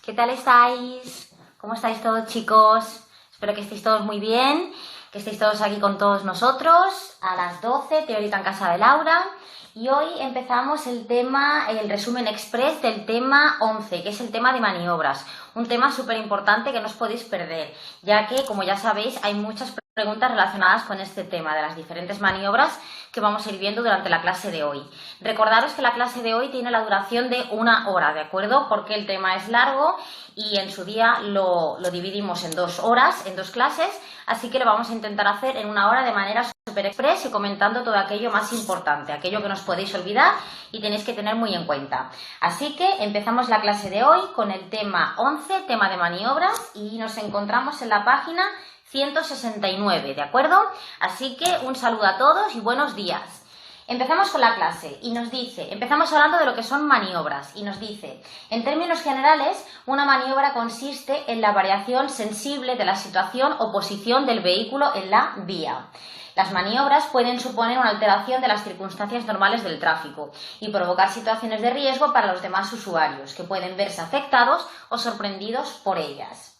¿Qué tal estáis? ¿Cómo estáis todos, chicos? Espero que estéis todos muy bien, que estéis todos aquí con todos nosotros a las 12, teórica en casa de Laura. Y hoy empezamos el resumen express del tema 11, que es el tema de maniobras. Un tema súper importante que no os podéis perder, ya que, como ya sabéis, hay muchas preguntas relacionadas con este tema de las diferentes maniobras que vamos a ir viendo durante la clase de hoy. Recordaros que la clase de hoy tiene la duración de 1 hora, ¿de acuerdo? Porque el tema es largo y en su día lo dividimos en 2 horas, en 2 clases, así que lo vamos a intentar hacer en 1 hora de manera súper express y comentando todo aquello más importante, aquello que no os podéis olvidar y tenéis que tener muy en cuenta. Así que empezamos la clase de hoy con el tema 11, tema de maniobras, y nos encontramos en la página 169, ¿de acuerdo? Así que un saludo a todos y buenos días. Empezamos con la clase y nos dice, empezamos hablando de lo que son maniobras y nos dice, en términos generales, una maniobra consiste en la variación sensible de la situación o posición del vehículo en la vía. Las maniobras pueden suponer una alteración de las circunstancias normales del tráfico y provocar situaciones de riesgo para los demás usuarios, que pueden verse afectados o sorprendidos por ellas.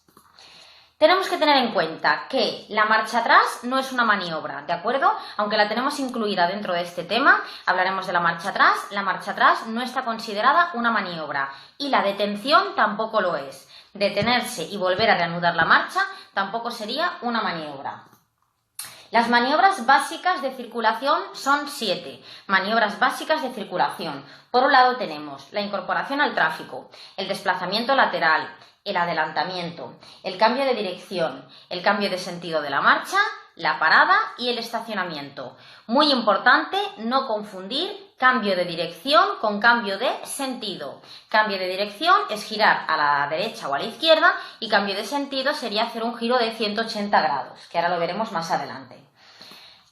Tenemos que tener en cuenta que la marcha atrás no es una maniobra, ¿de acuerdo? Aunque la tenemos incluida dentro de este tema, hablaremos de la marcha atrás no está considerada una maniobra y la detención tampoco lo es. Detenerse y volver a reanudar la marcha tampoco sería una maniobra. Las maniobras básicas de circulación son 7. Maniobras básicas de circulación. Por un lado tenemos la incorporación al tráfico, el desplazamiento lateral, el adelantamiento, el cambio de dirección, el cambio de sentido de la marcha, la parada y el estacionamiento. Muy importante no confundir cambio de dirección con cambio de sentido. Cambio de dirección es girar a la derecha o a la izquierda y cambio de sentido sería hacer un giro de 180 grados, que ahora lo veremos más adelante.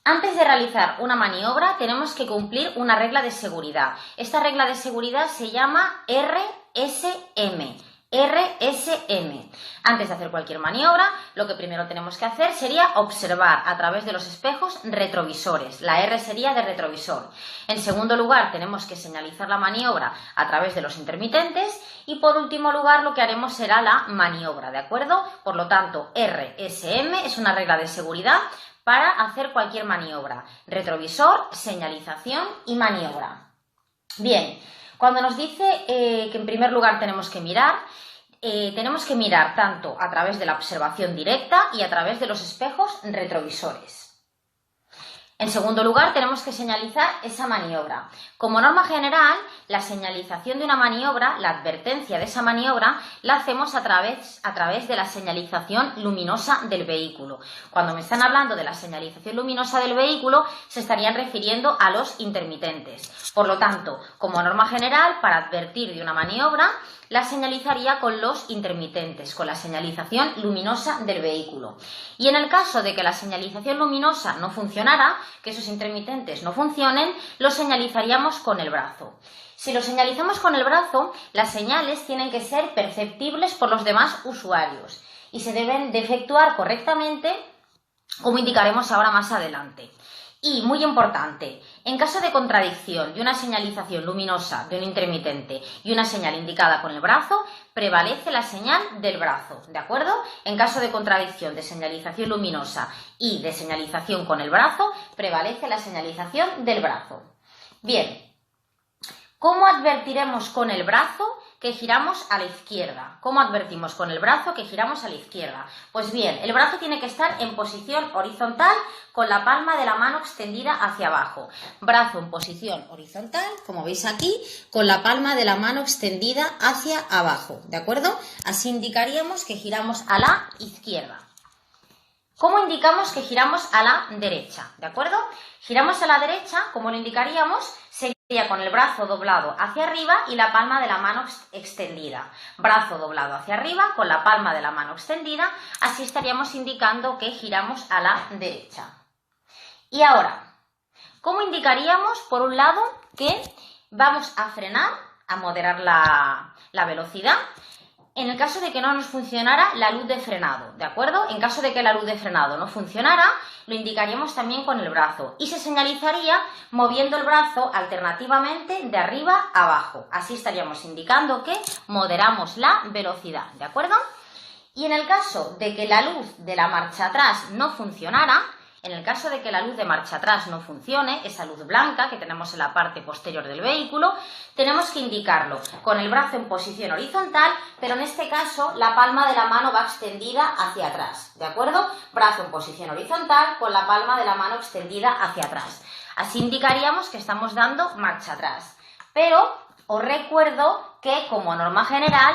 Antes de realizar una maniobra tenemos que cumplir una regla de seguridad. Esta regla de seguridad se llama RSM. RSM. Antes de hacer cualquier maniobra, lo que primero tenemos que hacer sería observar a través de los espejos retrovisores. La R sería de retrovisor. En segundo lugar, tenemos que señalizar la maniobra a través de los intermitentes y por último lugar lo que haremos será la maniobra, ¿de acuerdo? Por lo tanto, RSM es una regla de seguridad para hacer cualquier maniobra. Retrovisor, señalización y maniobra. Bien. Cuando nos dice que en primer lugar tenemos que mirar tanto a través de la observación directa y a través de los espejos retrovisores. En segundo lugar, tenemos que señalizar esa maniobra. Como norma general, la señalización de una maniobra, la advertencia de esa maniobra, la hacemos a través de la señalización luminosa del vehículo. Cuando me están hablando de la señalización luminosa del vehículo, se estarían refiriendo a los intermitentes. Por lo tanto, como norma general, para advertir de una maniobra, la señalizaría con los intermitentes, con la señalización luminosa del vehículo. Y en el caso de que la señalización luminosa no funcionara, que esos intermitentes no funcionen, lo señalizaríamos con el brazo. Si lo señalizamos con el brazo, las señales tienen que ser perceptibles por los demás usuarios y se deben de efectuar correctamente, como indicaremos ahora más adelante. Y, muy importante, en caso de contradicción de una señalización luminosa de un intermitente y una señal indicada con el brazo, prevalece la señal del brazo, ¿de acuerdo? En caso de contradicción de señalización luminosa y de señalización con el brazo, prevalece la señalización del brazo. Bien, ¿cómo advertiremos con el brazo que giramos a la izquierda? ¿Cómo advertimos con el brazo que giramos a la izquierda? Pues bien, el brazo tiene que estar en posición horizontal con la palma de la mano extendida hacia abajo. Brazo en posición horizontal, como veis aquí, con la palma de la mano extendida hacia abajo, ¿de acuerdo? Así indicaríamos que giramos a la izquierda. ¿Cómo indicamos que giramos a la derecha? ¿De acuerdo? Giramos a la derecha, como lo indicaríamos, sería con el brazo doblado hacia arriba y la palma de la mano extendida. Brazo doblado hacia arriba con la palma de la mano extendida, así estaríamos indicando que giramos a la derecha. Y ahora, ¿cómo indicaríamos, por un lado, que vamos a frenar, a moderar la velocidad? en el caso de que no nos funcionara la luz de frenado, ¿de acuerdo? En caso de que la luz de frenado no funcionara, lo indicaríamos también con el brazo y se señalizaría moviendo el brazo alternativamente de arriba a abajo. Así estaríamos indicando que moderamos la velocidad, ¿de acuerdo? Y en el caso de que la luz de la marcha atrás no funcionara, en el caso de que la luz de marcha atrás no funcione, esa luz blanca que tenemos en la parte posterior del vehículo, tenemos que indicarlo con el brazo en posición horizontal, pero en este caso la palma de la mano va extendida hacia atrás, ¿de acuerdo? Brazo en posición horizontal con la palma de la mano extendida hacia atrás. Así indicaríamos que estamos dando marcha atrás. Pero os recuerdo que, como norma general,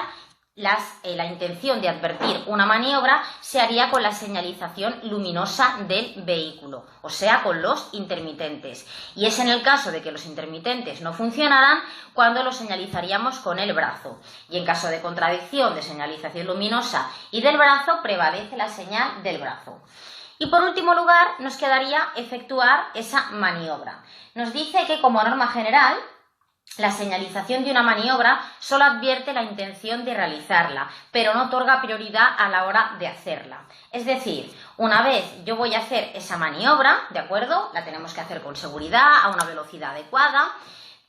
la intención de advertir una maniobra se haría con la señalización luminosa del vehículo, o sea, con los intermitentes. Y es en el caso de que los intermitentes no funcionaran cuando los señalizaríamos con el brazo. Y en caso de contradicción de señalización luminosa y del brazo, prevalece la señal del brazo. Y por último lugar, nos quedaría efectuar esa maniobra. Nos dice que, como norma general, la señalización de una maniobra solo advierte la intención de realizarla, pero no otorga prioridad a la hora de hacerla. Es decir, una vez yo voy a hacer esa maniobra, ¿de acuerdo? La tenemos que hacer con seguridad, a una velocidad adecuada,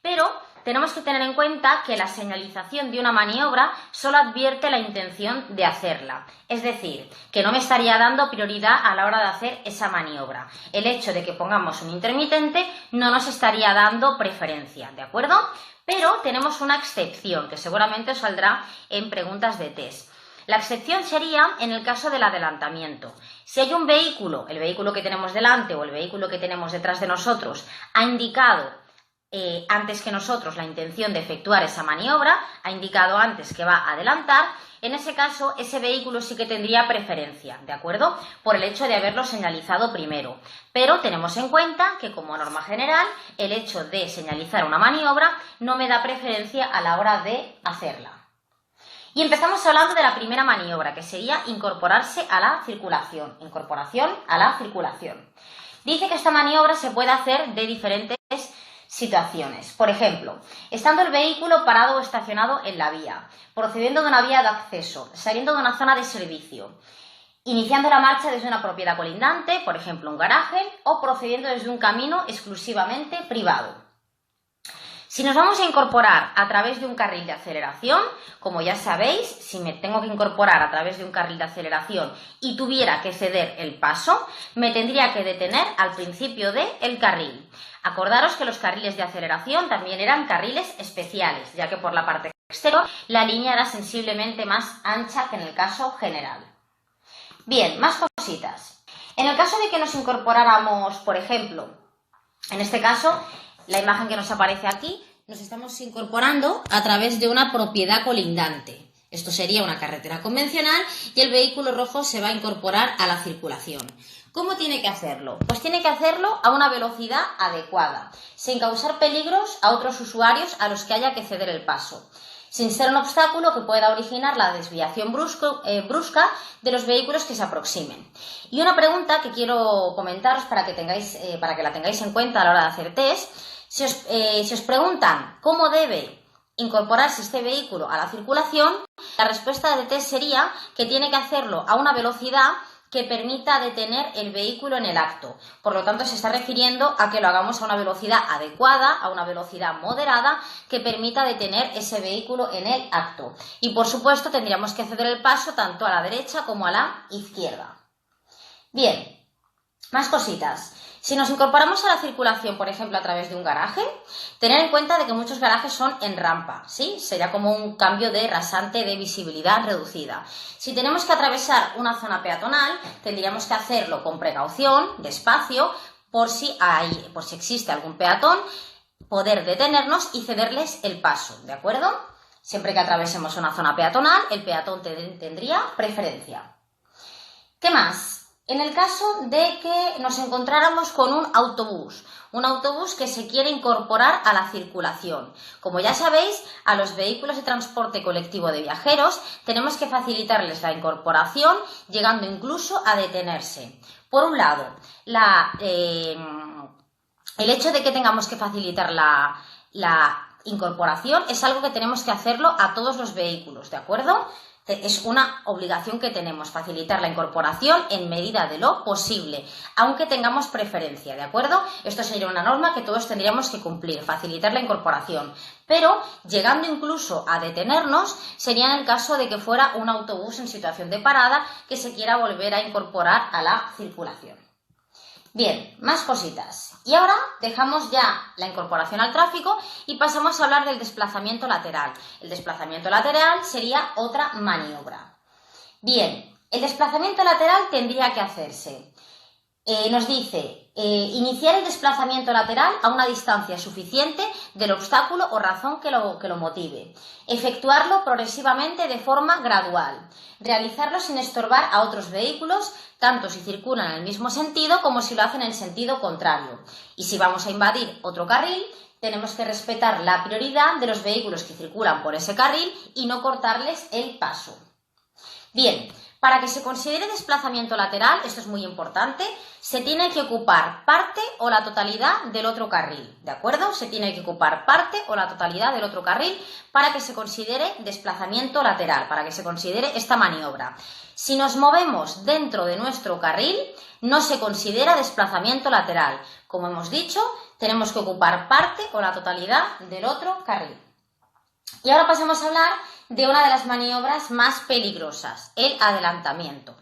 pero tenemos que tener en cuenta que la señalización de una maniobra solo advierte la intención de hacerla. Es decir, que no me estaría dando prioridad a la hora de hacer esa maniobra. El hecho de que pongamos un intermitente no nos estaría dando preferencia, ¿de acuerdo? Pero tenemos una excepción que seguramente saldrá en preguntas de test. La excepción sería en el caso del adelantamiento. Si hay un vehículo, el vehículo que tenemos delante o el vehículo que tenemos detrás de nosotros, ha indicado antes que nosotros la intención de efectuar esa maniobra, ha indicado antes que va a adelantar, en ese caso ese vehículo sí que tendría preferencia, ¿de acuerdo? Por el hecho de haberlo señalizado primero. Pero tenemos en cuenta que, como norma general, el hecho de señalizar una maniobra no me da preferencia a la hora de hacerla. Y empezamos hablando de la primera maniobra, que sería incorporarse a la circulación. Incorporación a la circulación. Dice que esta maniobra se puede hacer de diferentes situaciones. Por ejemplo, estando el vehículo parado o estacionado en la vía, procediendo de una vía de acceso, saliendo de una zona de servicio, iniciando la marcha desde una propiedad colindante, por ejemplo un garaje, o procediendo desde un camino exclusivamente privado. Si nos vamos a incorporar a través de un carril de aceleración, como ya sabéis, si me tengo que incorporar a través de un carril de aceleración y tuviera que ceder el paso, me tendría que detener al principio del carril. Acordaros que los carriles de aceleración también eran carriles especiales, ya que por la parte exterior la línea era sensiblemente más ancha que en el caso general. Bien, más cositas. En el caso de que nos incorporáramos, por ejemplo, en este caso, la imagen que nos aparece aquí, nos estamos incorporando a través de una propiedad colindante. Esto sería una carretera convencional y el vehículo rojo se va a incorporar a la circulación. ¿Cómo tiene que hacerlo? Pues tiene que hacerlo a una velocidad adecuada, sin causar peligros a otros usuarios a los que haya que ceder el paso, sin ser un obstáculo que pueda originar la desviación brusca de los vehículos que se aproximen. Y una pregunta que quiero comentaros para que la tengáis en cuenta a la hora de hacer test. Si os preguntan cómo debe incorporarse este vehículo a la circulación, la respuesta de test sería que tiene que hacerlo a una velocidad que permita detener el vehículo en el acto. Por lo tanto, se está refiriendo a que lo hagamos a una velocidad adecuada, a una velocidad moderada, que permita detener ese vehículo en el acto. Y, por supuesto, tendríamos que ceder el paso tanto a la derecha como a la izquierda. Bien, más cositas. Si nos incorporamos a la circulación, por ejemplo, a través de un garaje, tener en cuenta de que muchos garajes son en rampa, ¿sí? Sería como un cambio de rasante de visibilidad reducida. Si tenemos que atravesar una zona peatonal, tendríamos que hacerlo con precaución, despacio, por si existe algún peatón, poder detenernos y cederles el paso, ¿de acuerdo? Siempre que atravesemos una zona peatonal, el peatón tendría preferencia. ¿Qué más? En el caso de que nos encontráramos con un autobús que se quiere incorporar a la circulación. Como ya sabéis, a los vehículos de transporte colectivo de viajeros tenemos que facilitarles la incorporación, llegando incluso a detenerse. Por un lado, el hecho de que tengamos que facilitar la incorporación es algo que tenemos que hacerlo a todos los vehículos, ¿de acuerdo? Es una obligación que tenemos, facilitar la incorporación en medida de lo posible, aunque tengamos preferencia, ¿de acuerdo? Esto sería una norma que todos tendríamos que cumplir, facilitar la incorporación. Pero, llegando incluso a detenernos, sería en el caso de que fuera un autobús en situación de parada que se quiera volver a incorporar a la circulación. Bien, más cositas. Y ahora dejamos ya la incorporación al tráfico y pasamos a hablar del desplazamiento lateral. El desplazamiento lateral sería otra maniobra. Bien, el desplazamiento lateral tendría que hacerse. Nos dice, iniciar el desplazamiento lateral a una distancia suficiente del obstáculo o razón que lo motive. Efectuarlo progresivamente de forma gradual. Realizarlo sin estorbar a otros vehículos, tanto si circulan en el mismo sentido como si lo hacen en sentido contrario. Y si vamos a invadir otro carril, tenemos que respetar la prioridad de los vehículos que circulan por ese carril y no cortarles el paso. Bien, para que se considere desplazamiento lateral, esto es muy importante, se tiene que ocupar parte o la totalidad del otro carril, ¿de acuerdo? Se tiene que ocupar parte o la totalidad del otro carril para que se considere desplazamiento lateral, para que se considere esta maniobra. Si nos movemos dentro de nuestro carril, no se considera desplazamiento lateral. Como hemos dicho, tenemos que ocupar parte o la totalidad del otro carril. Y ahora pasamos a hablar de una de las maniobras más peligrosas, el adelantamiento.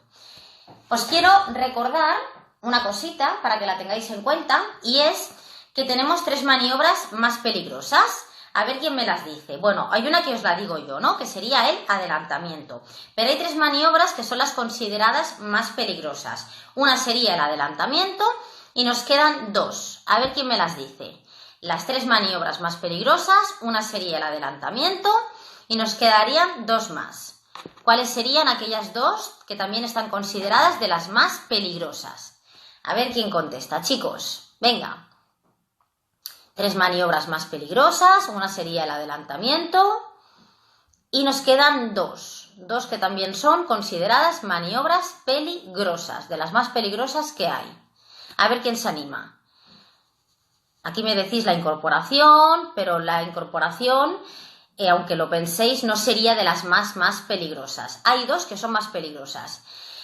Os quiero recordar una cosita para que la tengáis en cuenta y es que tenemos 3 maniobras más peligrosas. A ver quién me las dice. Bueno, hay una que os la digo yo, ¿no? Que sería el adelantamiento. Pero hay 3 maniobras que son las consideradas más peligrosas. Una sería el adelantamiento y nos quedan 2. A ver quién me las dice. Las 3 maniobras más peligrosas, una sería el adelantamiento y nos quedarían 2 más. ¿Cuáles serían aquellas 2 que también están consideradas de las más peligrosas? A ver quién contesta, chicos. Venga. 3 maniobras más peligrosas, una sería el adelantamiento y nos quedan 2. 2 que también son consideradas maniobras peligrosas, de las más peligrosas que hay. A ver quién se anima. Aquí me decís la incorporación, pero la incorporación, aunque lo penséis, no sería de las más peligrosas. Hay 2 que son más peligrosas.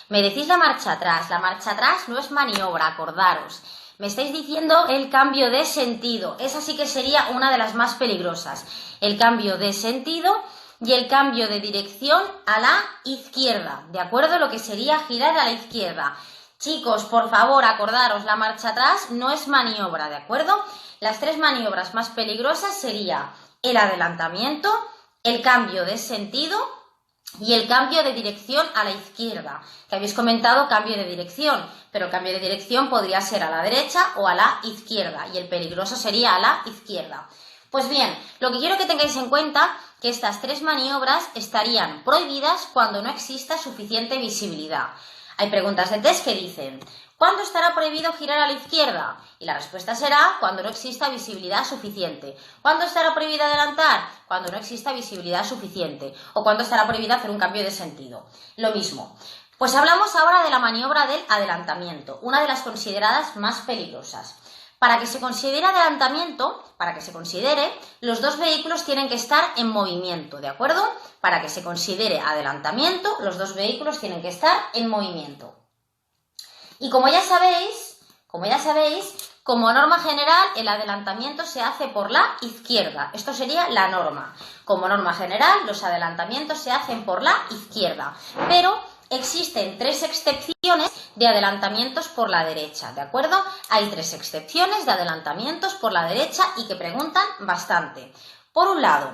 Me decís la marcha atrás. La marcha atrás no es maniobra, acordaros. Me estáis diciendo el cambio de sentido. Esa sí que sería una de las más peligrosas. El cambio de sentido y el cambio de dirección a la izquierda. ¿De acuerdo? Lo que sería girar a la izquierda. Chicos, por favor, acordaros, la marcha atrás no es maniobra, ¿de acuerdo? Las 3 maniobras más peligrosas sería el adelantamiento, el cambio de sentido y el cambio de dirección a la izquierda. Que habéis comentado cambio de dirección, pero el cambio de dirección podría ser a la derecha o a la izquierda y el peligroso sería a la izquierda. Pues bien, lo que quiero que tengáis en cuenta que estas 3 maniobras estarían prohibidas cuando no exista suficiente visibilidad. Hay preguntas de test que dicen, ¿cuándo estará prohibido girar a la izquierda? Y la respuesta será cuando no exista visibilidad suficiente. ¿Cuándo estará prohibido adelantar? Cuando no exista visibilidad suficiente. O cuando estará prohibido hacer un cambio de sentido. Lo mismo. Pues hablamos ahora de la maniobra del adelantamiento, una de las consideradas más peligrosas. Para que se considere adelantamiento, los 2 vehículos tienen que estar en movimiento, ¿de acuerdo? Para que se considere adelantamiento, los 2 vehículos tienen que estar en movimiento. Y como ya sabéis, como norma general, el adelantamiento se hace por la izquierda. Esto sería la norma. Como norma general, los adelantamientos se hacen por la izquierda. Pero existen 3 excepciones de adelantamientos por la derecha, ¿de acuerdo? Hay 3 excepciones de adelantamientos por la derecha y que preguntan bastante. Por un lado,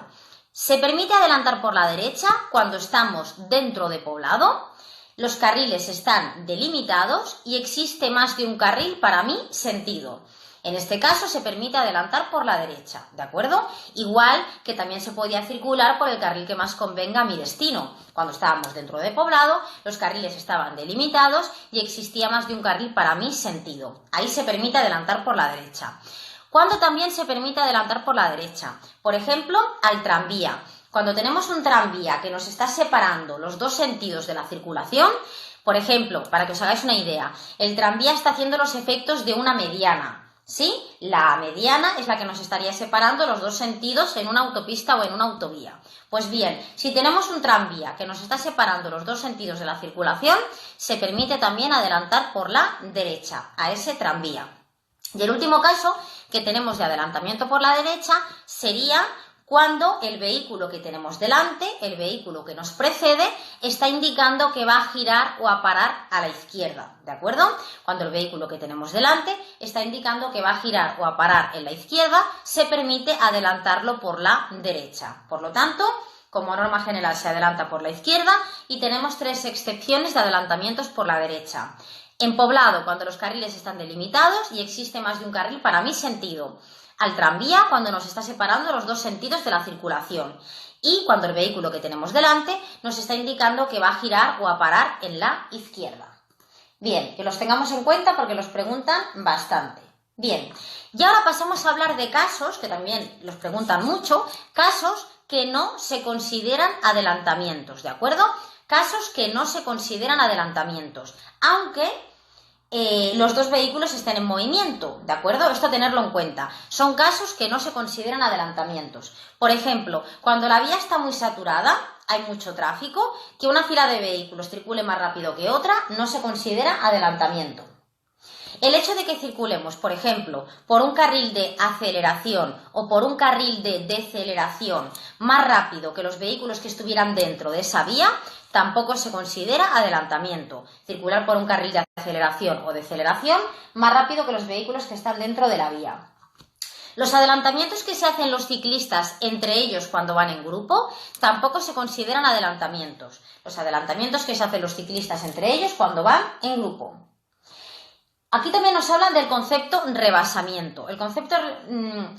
se permite adelantar por la derecha cuando estamos dentro de poblado, los carriles están delimitados y existe más de un carril para mi sentido. En este caso se permite adelantar por la derecha, ¿de acuerdo? Igual que también se podía circular por el carril que más convenga a mi destino. Cuando estábamos dentro de poblado, los carriles estaban delimitados y existía más de un carril para mi sentido. Ahí se permite adelantar por la derecha. ¿Cuándo también se permite adelantar por la derecha? Por ejemplo, al tranvía. Cuando tenemos un tranvía que nos está separando los 2 sentidos de la circulación, por ejemplo, para que os hagáis una idea, el tranvía está haciendo los efectos de una mediana. ¿Sí? La mediana es la que nos estaría separando los dos sentidos en una autopista o en una autovía. Pues bien, si tenemos un tranvía que nos está separando los dos sentidos de la circulación, se permite también adelantar por la derecha a ese tranvía. Y el último caso que tenemos de adelantamiento por la derecha sería cuando el vehículo que tenemos delante, el vehículo que nos precede, está indicando que va a girar o a parar a la izquierda, ¿de acuerdo? Cuando el vehículo que tenemos delante está indicando que va a girar o a parar en la izquierda, se permite adelantarlo por la derecha. Por lo tanto, como norma general se adelanta por la izquierda y tenemos 3 excepciones de adelantamientos por la derecha. En poblado, cuando los carriles están delimitados y existe más de un carril para mi sentido. Al tranvía, cuando nos está separando los dos sentidos de la circulación. Y cuando el vehículo que tenemos delante nos está indicando que va a girar o a parar en la izquierda. Bien, que los tengamos en cuenta porque los preguntan bastante. Bien, y ahora pasamos a hablar de casos, que también los preguntan mucho, casos que no se consideran adelantamientos, ¿de acuerdo? Casos que no se consideran adelantamientos, aunque los dos vehículos estén en movimiento, ¿de acuerdo? Esto tenerlo en cuenta. Son casos que no se consideran adelantamientos. Por ejemplo, cuando la vía está muy saturada, hay mucho tráfico, que una fila de vehículos circule más rápido que otra no se considera adelantamiento. El hecho de que circulemos, por ejemplo, por un carril de aceleración o por un carril de deceleración más rápido que los vehículos que estuvieran dentro de esa vía, tampoco se considera adelantamiento. Circular por un carril de aceleración o deceleración más rápido que los vehículos que están dentro de la vía. Los adelantamientos que se hacen los ciclistas entre ellos cuando van en grupo tampoco se consideran adelantamientos. Los adelantamientos que se hacen los ciclistas entre ellos cuando van en grupo. Aquí también nos hablan del concepto rebasamiento. El concepto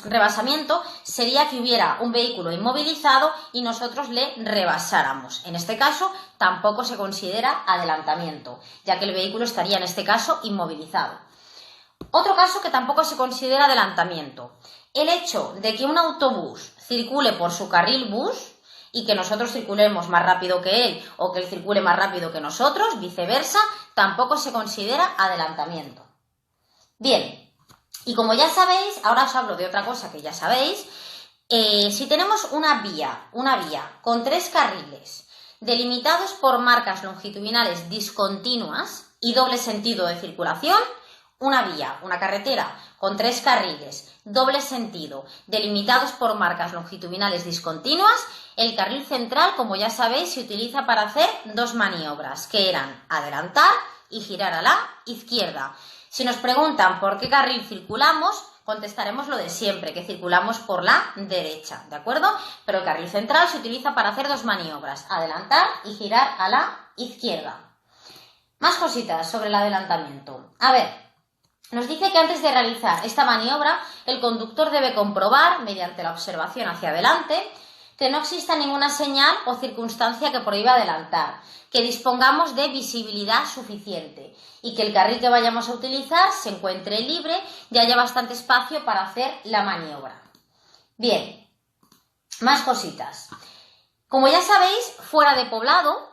rebasamiento sería que hubiera un vehículo inmovilizado y nosotros le rebasáramos. En este caso tampoco se considera adelantamiento, ya que el vehículo estaría en este caso inmovilizado. Otro caso que tampoco se considera adelantamiento. El hecho de que un autobús circule por su carril bus y que nosotros circulemos más rápido que él o que él circule más rápido que nosotros, viceversa, tampoco se considera adelantamiento. Bien, y como ya sabéis, ahora os hablo de otra cosa que ya sabéis, si tenemos una vía con 3 carriles delimitados por marcas longitudinales discontinuas y doble sentido de circulación, una carretera con 3 carriles, doble sentido, delimitados por marcas longitudinales discontinuas, el carril central, como ya sabéis, se utiliza para hacer 2 maniobras, que eran adelantar y girar a la izquierda. Si nos preguntan por qué carril circulamos, contestaremos lo de siempre, que circulamos por la derecha, ¿de acuerdo? Pero el carril central se utiliza para hacer 2 maniobras, adelantar y girar a la izquierda. Más cositas sobre el adelantamiento. A ver, nos dice que antes de realizar esta maniobra, el conductor debe comprobar, mediante la observación hacia adelante, que no exista ninguna señal o circunstancia que prohíba adelantar, que dispongamos de visibilidad suficiente y que el carril que vayamos a utilizar se encuentre libre y haya bastante espacio para hacer la maniobra. Bien, más cositas. Como ya sabéis, fuera de poblado,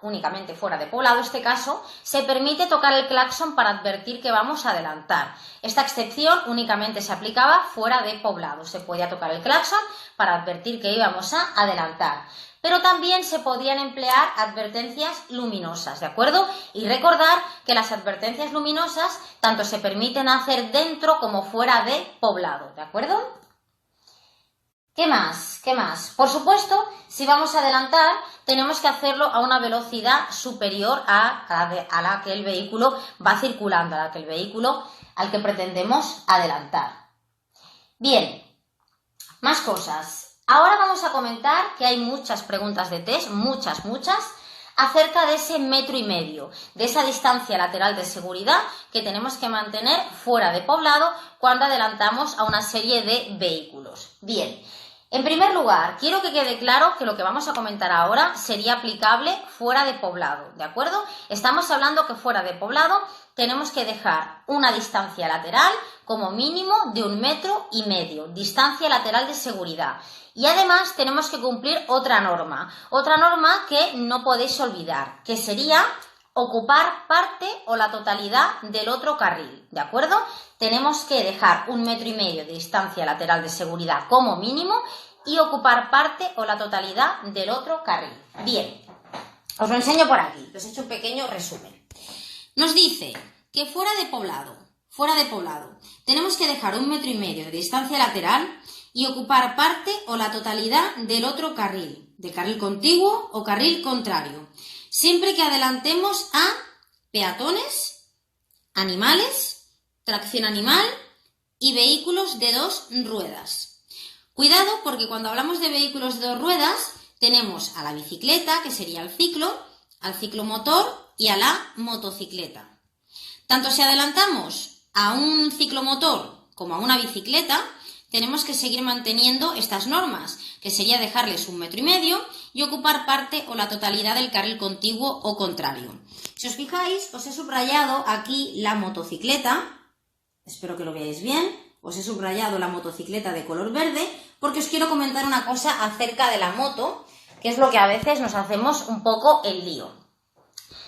únicamente fuera de poblado, este caso, se permite tocar el claxon para advertir que vamos a adelantar. Esta excepción únicamente se aplicaba fuera de poblado. Se podía tocar el claxon para advertir que íbamos a adelantar. Pero también se podían emplear advertencias luminosas, ¿de acuerdo? Y recordar que las advertencias luminosas tanto se permiten hacer dentro como fuera de poblado, ¿de acuerdo? ¿Qué más? Por supuesto, si vamos a adelantar, tenemos que hacerlo a una velocidad superior a la que el vehículo va circulando, a la que el vehículo al que pretendemos adelantar. Bien, más cosas. Ahora vamos a comentar que hay muchas preguntas de test, muchas, acerca de ese 1,5 metros, de esa distancia lateral de seguridad que tenemos que mantener fuera de poblado cuando adelantamos a una serie de vehículos. Bien. En primer lugar, quiero que quede claro que lo que vamos a comentar ahora sería aplicable fuera de poblado, ¿de acuerdo? Estamos hablando que fuera de poblado tenemos que dejar una distancia lateral como mínimo de 1,5 metros, distancia lateral de seguridad. Y además tenemos que cumplir otra norma que no podéis olvidar, que sería ocupar parte o la totalidad del otro carril, ¿de acuerdo? Tenemos que dejar 1,5 metros de distancia lateral de seguridad como mínimo y ocupar parte o la totalidad del otro carril. Bien, os lo enseño por aquí, os he hecho un pequeño resumen. Nos dice que fuera de poblado, tenemos que dejar 1,5 metros de distancia lateral y ocupar parte o la totalidad del otro carril, del carril contiguo o carril contrario, siempre que adelantemos a peatones, animales, tracción animal y vehículos de 2 ruedas. Cuidado, porque cuando hablamos de vehículos de 2 ruedas tenemos a la bicicleta, que sería el ciclo, al ciclomotor y a la motocicleta. Tanto si adelantamos a un ciclomotor como a una bicicleta, tenemos que seguir manteniendo estas normas, que sería dejarles 1,5 metros y ocupar parte o la totalidad del carril contiguo o contrario. Si os fijáis, os he subrayado aquí la motocicleta, espero que lo veáis bien, os he subrayado la motocicleta de color verde, porque os quiero comentar una cosa acerca de la moto, que es lo que a veces nos hacemos un poco el lío.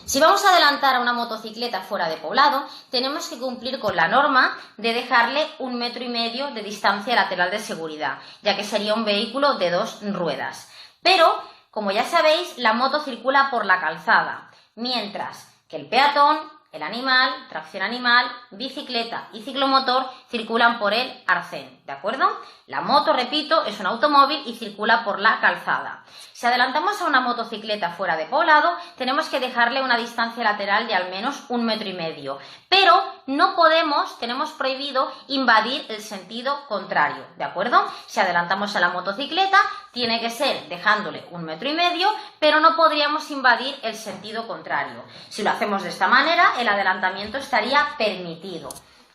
Si vamos a adelantar a una motocicleta fuera de poblado, tenemos que cumplir con la norma de dejarle 1,5 metros de distancia lateral de seguridad, ya que sería un vehículo de 2 ruedas. Pero, como ya sabéis, la moto circula por la calzada, mientras que el peatón, el animal, tracción animal, bicicleta y ciclomotor circulan por el arcén, ¿de acuerdo? La moto, repito, es un automóvil y circula por la calzada. Si adelantamos a una motocicleta fuera de poblado, tenemos que dejarle una distancia lateral de al menos 1,5 metros, pero no podemos, tenemos prohibido invadir el sentido contrario, ¿de acuerdo? Si adelantamos a la motocicleta, tiene que ser dejándole 1,5 metros, pero no podríamos invadir el sentido contrario. Si lo hacemos de esta manera, el adelantamiento estaría permitido.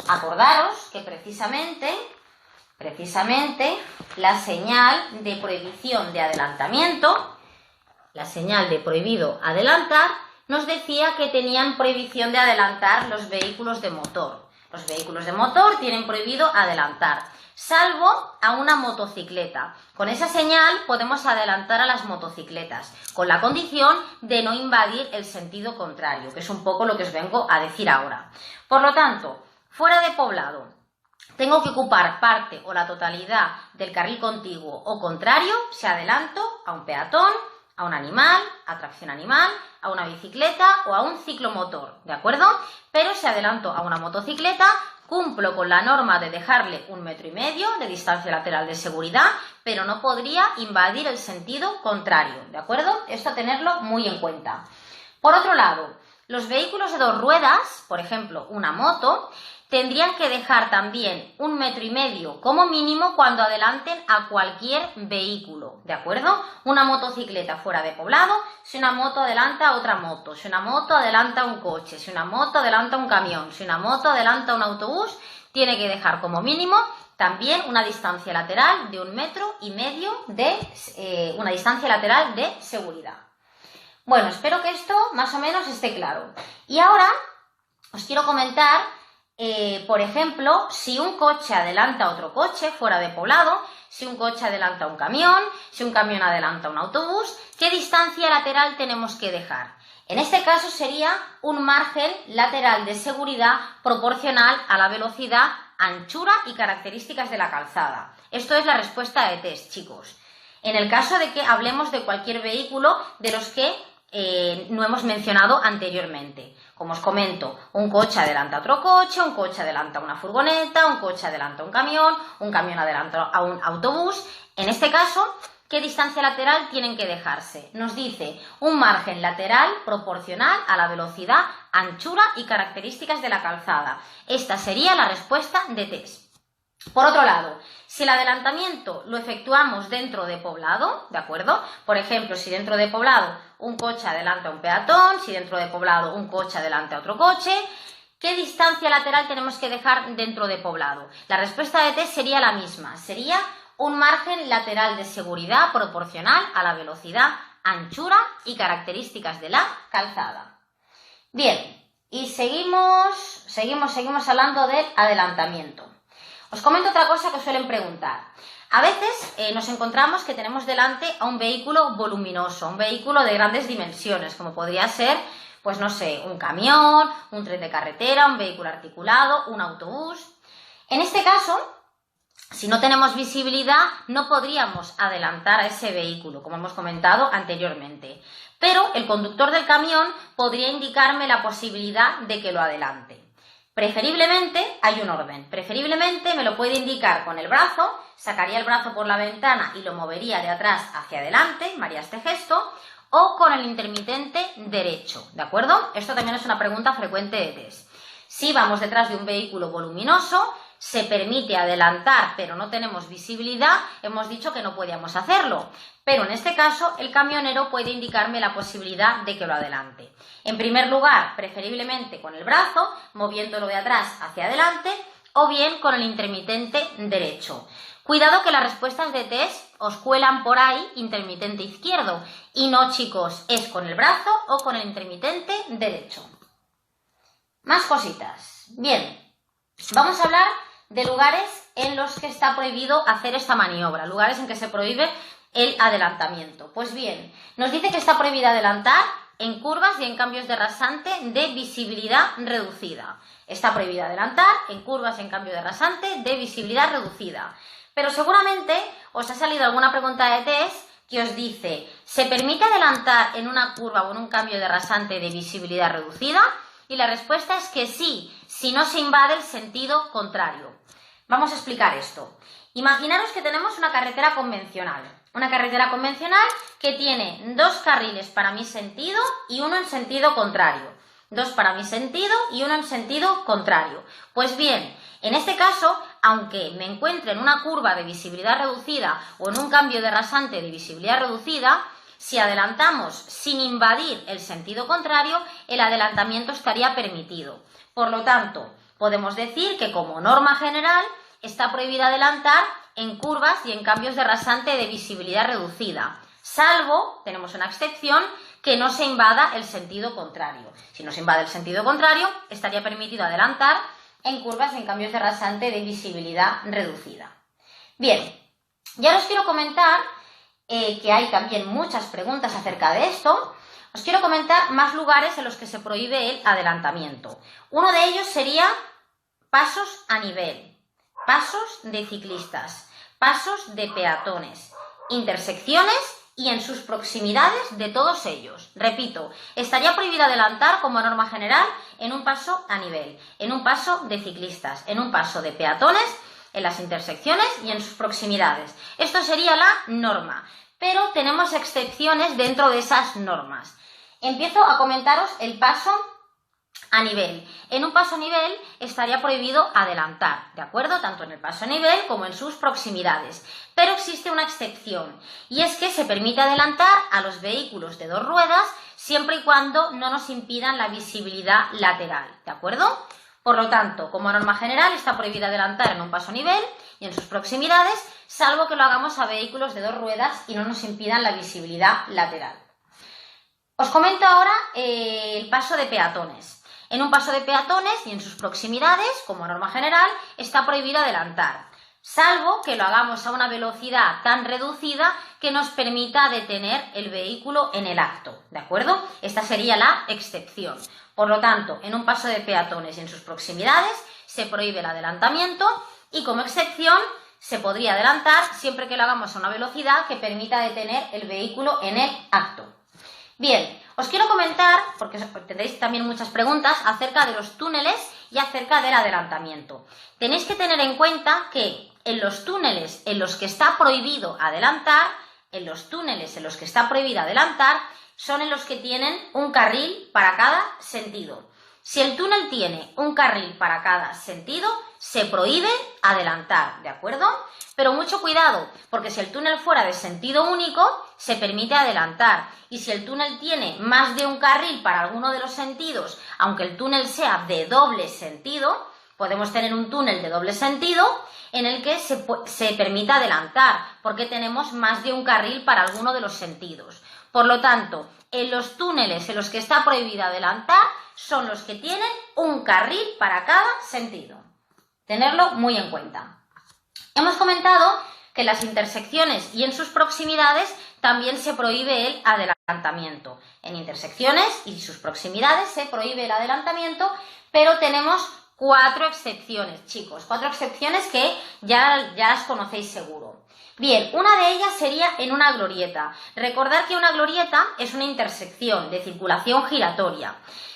Acordaros que precisamente la señal de prohibición de adelantamiento, la señal de prohibido adelantar, nos decía que tenían prohibición de adelantar los vehículos de motor. Los vehículos de motor tienen prohibido adelantar, salvo a una motocicleta. Con esa señal podemos adelantar a las motocicletas, con la condición de no invadir el sentido contrario, que es un poco lo que os vengo a decir ahora. Por lo tanto, fuera de poblado, tengo que ocupar parte o la totalidad del carril contiguo o contrario si adelanto a un peatón, a un animal, a tracción animal, a una bicicleta o a un ciclomotor, ¿de acuerdo? Pero si adelanto a una motocicleta, cumplo con la norma de dejarle 1,5 metros de distancia lateral de seguridad, pero no podría invadir el sentido contrario, ¿de acuerdo? Esto a tenerlo muy en cuenta. Por otro lado, los vehículos de 2 ruedas, por ejemplo, una moto, tendrían que dejar también 1,5 metros como mínimo cuando adelanten a cualquier vehículo, ¿de acuerdo? Una motocicleta fuera de poblado, si una moto adelanta a otra moto, si una moto adelanta a un coche, si una moto adelanta a un camión, si una moto adelanta a un autobús, tiene que dejar como mínimo también una distancia lateral de 1,5 metros de una distancia lateral de seguridad. Bueno, espero que esto más o menos esté claro. Y ahora os quiero comentar, por ejemplo, si un coche adelanta a otro coche fuera de poblado, si un coche adelanta a un camión, si un camión adelanta a un autobús, ¿qué distancia lateral tenemos que dejar? En este caso sería un margen lateral de seguridad proporcional a la velocidad, anchura y características de la calzada. Esto es la respuesta de test, chicos. En el caso de que hablemos de cualquier vehículo de los que no hemos mencionado anteriormente. Como os comento, un coche adelanta a otro coche, un coche adelanta a una furgoneta, un coche adelanta a un camión adelanta a un autobús. En este caso, ¿qué distancia lateral tienen que dejarse? Nos dice un margen lateral proporcional a la velocidad, anchura y características de la calzada. Esta sería la respuesta de test. Por otro lado, si el adelantamiento lo efectuamos dentro de poblado, ¿de acuerdo? Por ejemplo, si dentro de poblado un coche adelanta a un peatón, si dentro de poblado un coche adelanta a otro coche, ¿qué distancia lateral tenemos que dejar dentro de poblado? La respuesta de test sería la misma, sería un margen lateral de seguridad proporcional a la velocidad, anchura y características de la calzada. Bien, y seguimos hablando del adelantamiento. Os comento otra cosa que os suelen preguntar. A veces nos encontramos que tenemos delante a un vehículo voluminoso, un vehículo de grandes dimensiones, como podría ser pues no sé, un camión, un tren de carretera, un vehículo articulado, un autobús. En este caso, si no tenemos visibilidad, no podríamos adelantar a ese vehículo, como hemos comentado anteriormente. Pero el conductor del camión podría indicarme la posibilidad de que lo adelante. Preferiblemente, hay un orden, preferiblemente me lo puede indicar con el brazo, sacaría el brazo por la ventana y lo movería de atrás hacia adelante, me haría este gesto, o con el intermitente derecho, ¿de acuerdo? Esto también es una pregunta frecuente de test. Si vamos detrás de un vehículo voluminoso, se permite adelantar, pero no tenemos visibilidad, hemos dicho que no podíamos hacerlo. Pero en este caso, el camionero puede indicarme la posibilidad de que lo adelante. En primer lugar, preferiblemente con el brazo, moviéndolo de atrás hacia adelante, o bien con el intermitente derecho. Cuidado que las respuestas de test os cuelan por ahí intermitente izquierdo. Y no, chicos, es con el brazo o con el intermitente derecho. Más cositas. Bien, vamos a hablar de lugares en los que está prohibido hacer esta maniobra, lugares en que se prohíbe el adelantamiento. Pues bien, nos dice que está prohibido adelantar en curvas y en cambios de rasante de visibilidad reducida. Está prohibido adelantar en curvas y en cambio de rasante de visibilidad reducida. Pero seguramente os ha salido alguna pregunta de test que os dice, ¿se permite adelantar en una curva o en un cambio de rasante de visibilidad reducida? Y la respuesta es que sí, si no se invade el sentido contrario. Vamos a explicar esto. Imaginaros que tenemos una carretera convencional. Una carretera convencional que tiene dos carriles para mi sentido y uno en sentido contrario. Dos para mi sentido y uno en sentido contrario. Pues bien, en este caso, aunque me encuentre en una curva de visibilidad reducida o en un cambio de rasante de visibilidad reducida, si adelantamos sin invadir el sentido contrario, el adelantamiento estaría permitido. Por lo tanto, podemos decir que como norma general está prohibido adelantar en curvas y en cambios de rasante de visibilidad reducida, salvo, tenemos una excepción, que no se invada el sentido contrario. Si no se invade el sentido contrario, estaría permitido adelantar en curvas y en cambios de rasante de visibilidad reducida. Bien, ya os quiero comentar que hay también muchas preguntas acerca de esto. Os quiero comentar más lugares en los que se prohíbe el adelantamiento. Uno de ellos sería pasos a nivel, pasos de ciclistas, pasos de peatones, intersecciones y en sus proximidades de todos ellos. Repito, estaría prohibido adelantar como norma general en un paso a nivel, en un paso de ciclistas, en un paso de peatones, en las intersecciones y en sus proximidades. Esto sería la norma, pero tenemos excepciones dentro de esas normas. Empiezo a comentaros el paso a nivel. En un paso a nivel estaría prohibido adelantar, ¿de acuerdo? Tanto en el paso a nivel como en sus proximidades. Pero existe una excepción, y es que se permite adelantar a los vehículos de dos ruedas siempre y cuando no nos impidan la visibilidad lateral, ¿de acuerdo? Por lo tanto, como norma general está prohibido adelantar en un paso a nivel y en sus proximidades, salvo que lo hagamos a vehículos de dos ruedas y no nos impidan la visibilidad lateral. Os comento ahora el paso de peatones. En un paso de peatones y en sus proximidades, como norma general, está prohibido adelantar, salvo que lo hagamos a una velocidad tan reducida que nos permita detener el vehículo en el acto, ¿de acuerdo? Esta sería la excepción. Por lo tanto, en un paso de peatones y en sus proximidades se prohíbe el adelantamiento y como excepción se podría adelantar siempre que lo hagamos a una velocidad que permita detener el vehículo en el acto. Bien, os quiero comentar, porque tendréis también muchas preguntas, acerca de los túneles y acerca del adelantamiento. Tenéis que tener en cuenta que en los túneles en los que está prohibido adelantar, son en los que tienen un carril para cada sentido. Si el túnel tiene un carril para cada sentido, se prohíbe adelantar, ¿de acuerdo? Pero mucho cuidado, porque si el túnel fuera de sentido único, se permite adelantar. Y si el túnel tiene más de un carril para alguno de los sentidos, aunque el túnel sea de doble sentido, podemos tener un túnel de doble sentido en el que se permite adelantar, porque tenemos más de un carril para alguno de los sentidos. Por lo tanto, en los túneles en los que está prohibido adelantar, son los que tienen un carril para cada sentido. Tenerlo muy en cuenta. Hemos comentado que en las intersecciones y en sus proximidades también se prohíbe el adelantamiento. En intersecciones y sus proximidades se prohíbe el adelantamiento, pero tenemos 4 excepciones, chicos. 4 excepciones que ya las conocéis seguro. Bien, una de ellas sería en una glorieta. Recordad que una glorieta es una intersección de circulación giratoria.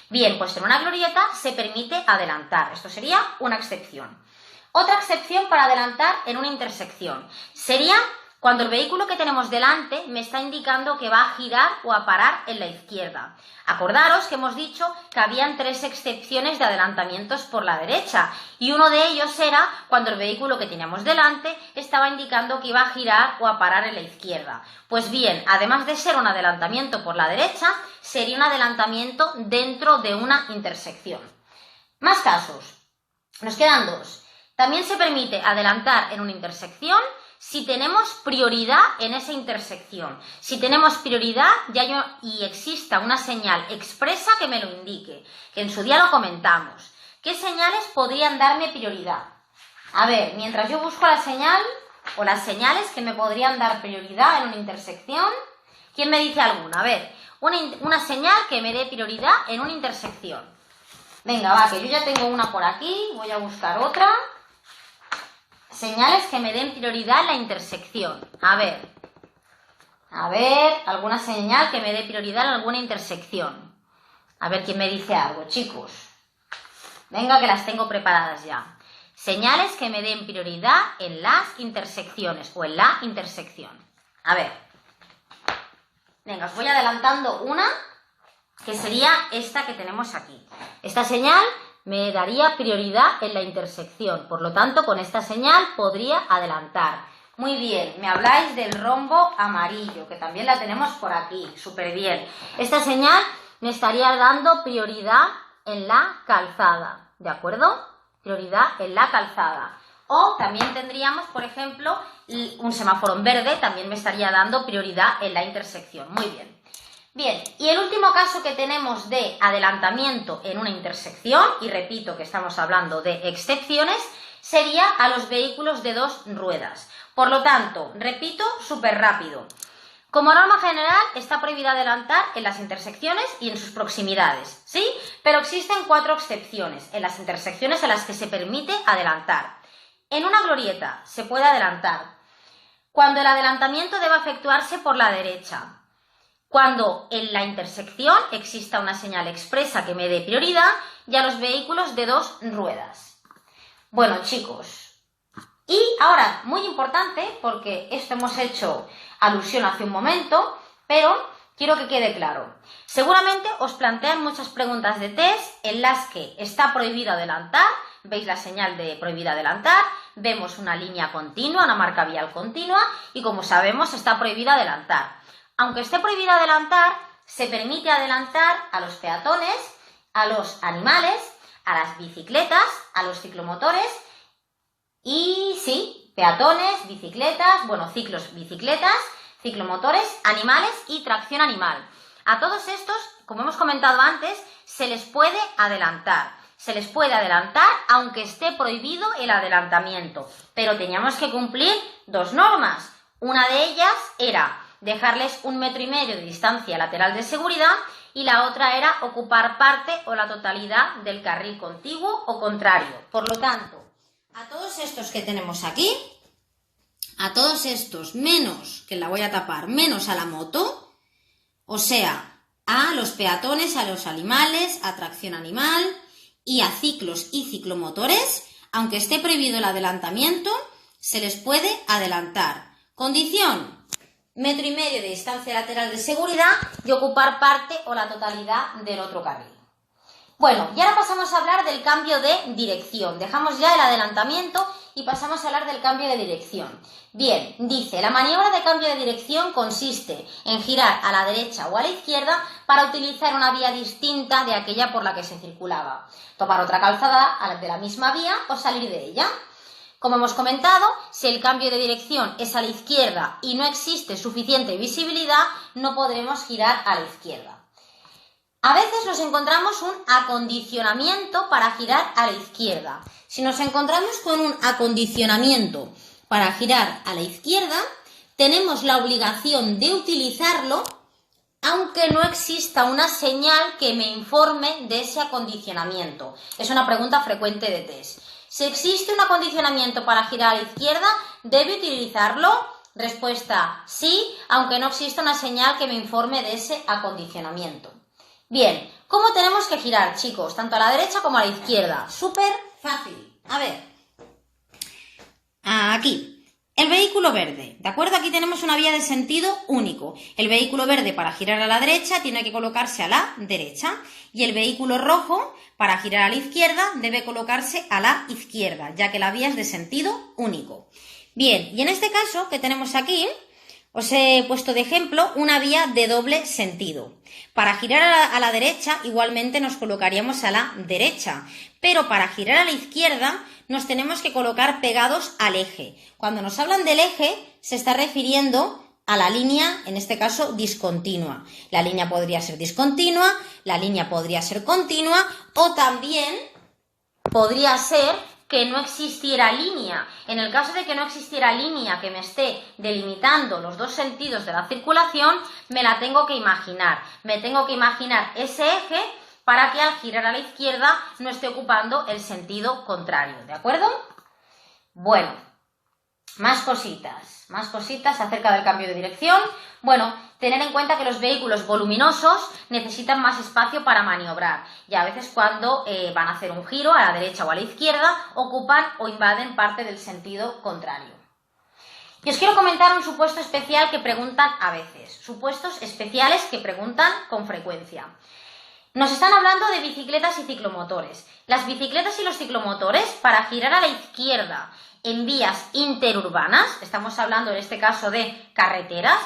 Bien, pues en una glorieta se permite adelantar. Esto sería una excepción. Otra excepción para adelantar en una intersección sería cuando el vehículo que tenemos delante me está indicando que va a girar o a parar en la izquierda. Acordaros que hemos dicho que habían 3 excepciones de adelantamientos por la derecha y uno de ellos era cuando el vehículo que teníamos delante estaba indicando que iba a girar o a parar en la izquierda. Pues bien, además de ser un adelantamiento por la derecha, sería un adelantamiento dentro de una intersección. Más casos. Nos quedan 2. También se permite adelantar en una intersección si tenemos prioridad en esa intersección. Si tenemos prioridad y exista una señal expresa que me lo indique, que en su día lo comentamos. ¿Qué señales podrían darme prioridad? A ver, mientras yo busco la señal o las señales que me podrían dar prioridad en una intersección, ¿quién me dice alguna? A ver, una señal que me dé prioridad en una intersección. Venga, va, que yo ya tengo una por aquí, voy a buscar otra. Señales que me den prioridad en la intersección. A ver, alguna señal que me dé prioridad en alguna intersección. A ver quién me dice algo, chicos. Venga, que las tengo preparadas ya. Señales que me den prioridad en las intersecciones o en la intersección. A ver. Venga, os voy adelantando una que sería esta que tenemos aquí. Esta señal me daría prioridad en la intersección, por lo tanto, con esta señal podría adelantar. Muy bien, me habláis del rombo amarillo, que también la tenemos por aquí, súper bien. Esta señal me estaría dando prioridad en la calzada, ¿de acuerdo? Prioridad en la calzada. O también tendríamos, por ejemplo, un semáforo en verde, también me estaría dando prioridad en la intersección. Muy bien. Bien, y el último caso que tenemos de adelantamiento en una intersección, y repito que estamos hablando de excepciones, sería a los vehículos de 2 ruedas. Por lo tanto, repito súper rápido. Como norma general, está prohibido adelantar en las intersecciones y en sus proximidades, ¿sí? Pero existen 4 excepciones en las intersecciones en las que se permite adelantar. En una glorieta se puede adelantar cuando el adelantamiento deba efectuarse por la derecha. Cuando en la intersección exista una señal expresa que me dé prioridad y a los vehículos de 2 ruedas. Bueno, chicos, y ahora, muy importante, porque esto hemos hecho alusión hace un momento, pero quiero que quede claro. Seguramente os plantean muchas preguntas de test en las que está prohibido adelantar, veis la señal de prohibido adelantar, vemos una línea continua, una marca vial continua y como sabemos está prohibido adelantar. Aunque esté prohibido adelantar, se permite adelantar a los peatones, a los animales, a las bicicletas, a los ciclomotores y sí, peatones, bicicletas, bueno, bicicletas, ciclomotores, animales y tracción animal. A todos estos, como hemos comentado antes, se les puede adelantar. Se les puede adelantar aunque esté prohibido el adelantamiento, pero teníamos que cumplir 2 normas. Una de ellas era dejarles 1,5 metros de distancia lateral de seguridad y la otra era ocupar parte o la totalidad del carril contiguo o contrario. Por lo tanto, a todos estos que tenemos aquí, a todos estos menos, que la voy a tapar, menos a la moto, o sea, a los peatones, a los animales, a tracción animal y a ciclos y ciclomotores, aunque esté prohibido el adelantamiento, se les puede adelantar. Condición: 1,5 metros de distancia lateral de seguridad y ocupar parte o la totalidad del otro carril. Bueno, y ahora pasamos a hablar del cambio de dirección. Dejamos ya el adelantamiento y pasamos a hablar del cambio de dirección. Bien, dice, la maniobra de cambio de dirección consiste en girar a la derecha o a la izquierda para utilizar una vía distinta de aquella por la que se circulaba. Tomar otra calzada de la misma vía o salir de ella. Como hemos comentado, si el cambio de dirección es a la izquierda y no existe suficiente visibilidad, no podremos girar a la izquierda. A veces nos encontramos un acondicionamiento para girar a la izquierda. Si nos encontramos con un acondicionamiento para girar a la izquierda, tenemos la obligación de utilizarlo aunque no exista una señal que me informe de ese acondicionamiento. Es una pregunta frecuente de test. Si existe un acondicionamiento para girar a la izquierda, ¿debe utilizarlo? Respuesta sí, aunque no exista una señal que me informe de ese acondicionamiento. Bien, ¿cómo tenemos que girar, chicos? Tanto a la derecha como a la izquierda. Súper fácil. A ver. Aquí. El vehículo verde, ¿de acuerdo? Aquí tenemos una vía de sentido único. El vehículo verde para girar a la derecha tiene que colocarse a la derecha y el vehículo rojo para girar a la izquierda debe colocarse a la izquierda, ya que la vía es de sentido único. Bien, y en este caso que tenemos aquí, os he puesto de ejemplo una vía de doble sentido. Para girar a la derecha igualmente nos colocaríamos a la derecha, pero para girar a la izquierda nos tenemos que colocar pegados al eje. Cuando nos hablan del eje, se está refiriendo a la línea, en este caso, discontinua. La línea podría ser discontinua, la línea podría ser continua o también podría ser que no existiera línea. En el caso de que no existiera línea que me esté delimitando los dos sentidos de la circulación, me la tengo que imaginar. Me tengo que imaginar ese eje para que al girar a la izquierda no esté ocupando el sentido contrario, ¿de acuerdo? Bueno, más cositas acerca del cambio de dirección. Bueno, tener en cuenta que los vehículos voluminosos necesitan más espacio para maniobrar y a veces cuando van a hacer un giro a la derecha o a la izquierda ocupan o invaden parte del sentido contrario. Y os quiero comentar un supuesto especial que preguntan a veces, supuestos especiales que preguntan con frecuencia. Nos están hablando de bicicletas y ciclomotores. Las bicicletas y los ciclomotores, para girar a la izquierda en vías interurbanas, estamos hablando en este caso de carreteras,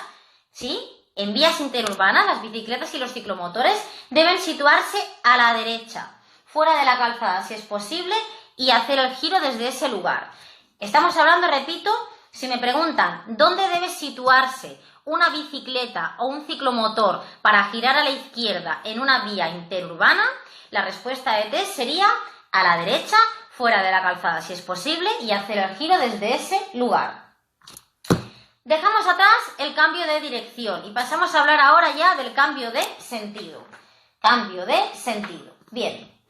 ¿sí? En vías interurbanas, las bicicletas y los ciclomotores deben situarse a la derecha, fuera de la calzada si es posible, y hacer el giro desde ese lugar. Estamos hablando, repito, si me preguntan dónde debe situarse una bicicleta o un ciclomotor para girar a la izquierda en una vía interurbana, la respuesta de test sería a la derecha, fuera de la calzada si es posible, y hacer el giro desde ese lugar. Dejamos atrás el cambio de dirección y pasamos a hablar ahora ya del cambio de sentido. Cambio de sentido. Bien.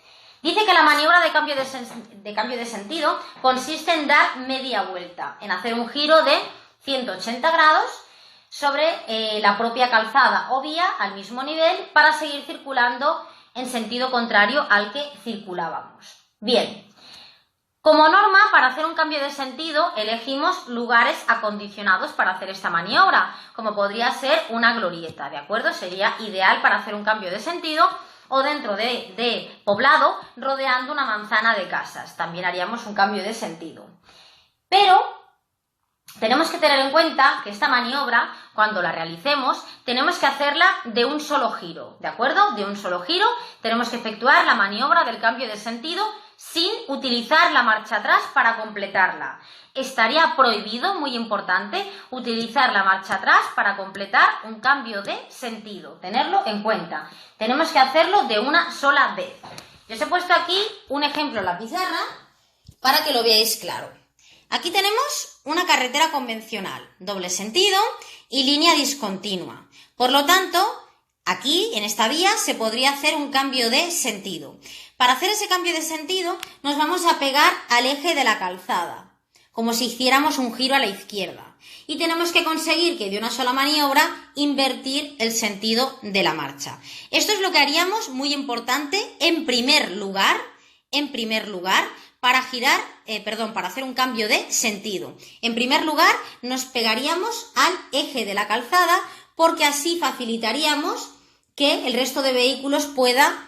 Dice que la maniobra de cambio de sentido consiste en dar media vuelta, en hacer un giro de 180 grados sobre la propia calzada o vía al mismo nivel para seguir circulando en sentido contrario al que circulábamos. Bien, como norma, para hacer un cambio de sentido elegimos lugares acondicionados para hacer esta maniobra, como podría ser una glorieta, ¿de acuerdo? Sería ideal para hacer un cambio de sentido o dentro de poblado rodeando una manzana de casas. También haríamos un cambio de sentido. Pero tenemos que tener en cuenta que esta maniobra, cuando la realicemos, tenemos que hacerla de un solo giro, ¿de acuerdo? De un solo giro tenemos que efectuar la maniobra del cambio de sentido sin utilizar la marcha atrás para completarla. Estaría prohibido, muy importante, utilizar la marcha atrás para completar un cambio de sentido. Tenerlo en cuenta. Tenemos que hacerlo de una sola vez. Yo os he puesto aquí un ejemplo en la pizarra para que lo veáis claro. Aquí tenemos una carretera convencional, doble sentido y línea discontinua. Por lo tanto, aquí, en esta vía, se podría hacer un cambio de sentido. Para hacer ese cambio de sentido, nos vamos a pegar al eje de la calzada, como si hiciéramos un giro a la izquierda. Y tenemos que conseguir que de una sola maniobra invertir el sentido de la marcha. Esto es lo que haríamos, muy importante, en primer lugar, para hacer un cambio de sentido. En primer lugar, nos pegaríamos al eje de la calzada porque así facilitaríamos que el resto de vehículos pueda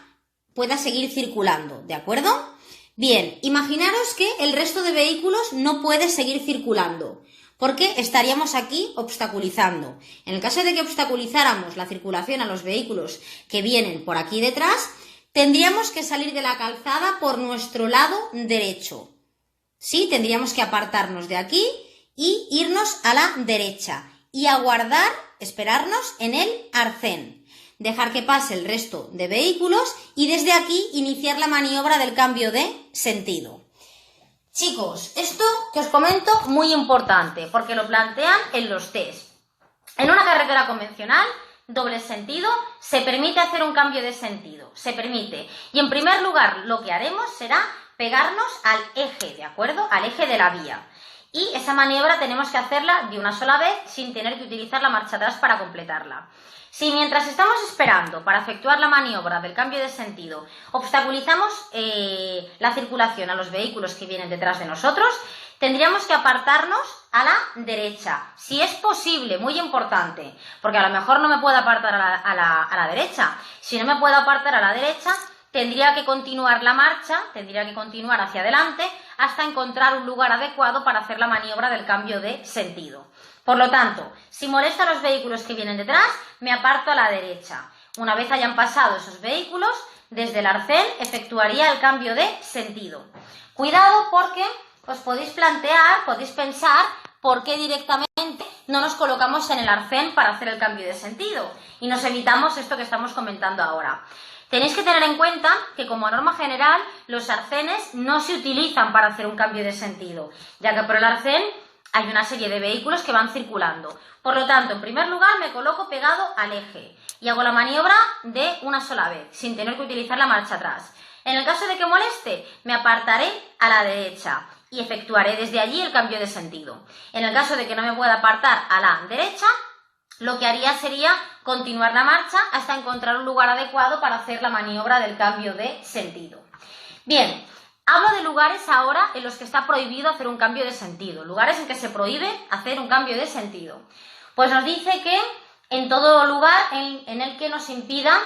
seguir circulando, ¿de acuerdo? Bien, imaginaros que el resto de vehículos no puede seguir circulando porque estaríamos aquí obstaculizando. En el caso de que obstaculizáramos la circulación a los vehículos que vienen por aquí detrás, tendríamos que salir de la calzada por nuestro lado derecho. Sí, tendríamos que apartarnos de aquí y irnos a la derecha y esperarnos en el arcén. Dejar que pase el resto de vehículos y desde aquí iniciar la maniobra del cambio de sentido. Chicos, esto que os comento muy importante, porque lo plantean en los test. En una carretera convencional, doble sentido, se permite hacer un cambio de sentido, se permite. Y en primer lugar, lo que haremos será pegarnos al eje, ¿de acuerdo? Al eje de la vía. Y esa maniobra tenemos que hacerla de una sola vez sin tener que utilizar la marcha atrás para completarla. Si mientras estamos esperando para efectuar la maniobra del cambio de sentido obstaculizamos la circulación a los vehículos que vienen detrás de nosotros, tendríamos que apartarnos a la derecha, si es posible, muy importante, porque a lo mejor no me puedo apartar a la derecha. Si no me puedo apartar a la derecha, tendría que continuar la marcha, tendría que continuar hacia adelante hasta encontrar un lugar adecuado para hacer la maniobra del cambio de sentido. Por lo tanto, si molesta a los vehículos que vienen detrás, me aparto a la derecha. Una vez hayan pasado esos vehículos, desde el arcén efectuaría el cambio de sentido. Cuidado porque os podéis plantear, podéis pensar por qué directamente no nos colocamos en el arcén para hacer el cambio de sentido y nos evitamos esto que estamos comentando ahora. Tenéis que tener en cuenta que como norma general los arcenes no se utilizan para hacer un cambio de sentido, ya que por el arcén hay una serie de vehículos que van circulando. Por lo tanto, en primer lugar me coloco pegado al eje y hago la maniobra de una sola vez, sin tener que utilizar la marcha atrás. En el caso de que moleste, me apartaré a la derecha y efectuaré desde allí el cambio de sentido. En el caso de que no me pueda apartar a la derecha, lo que haría sería continuar la marcha hasta encontrar un lugar adecuado para hacer la maniobra del cambio de sentido. Bien, hablo de lugares ahora en los que está prohibido hacer un cambio de sentido, lugares en que se prohíbe hacer un cambio de sentido. Pues nos dice que en todo lugar en el que nos impida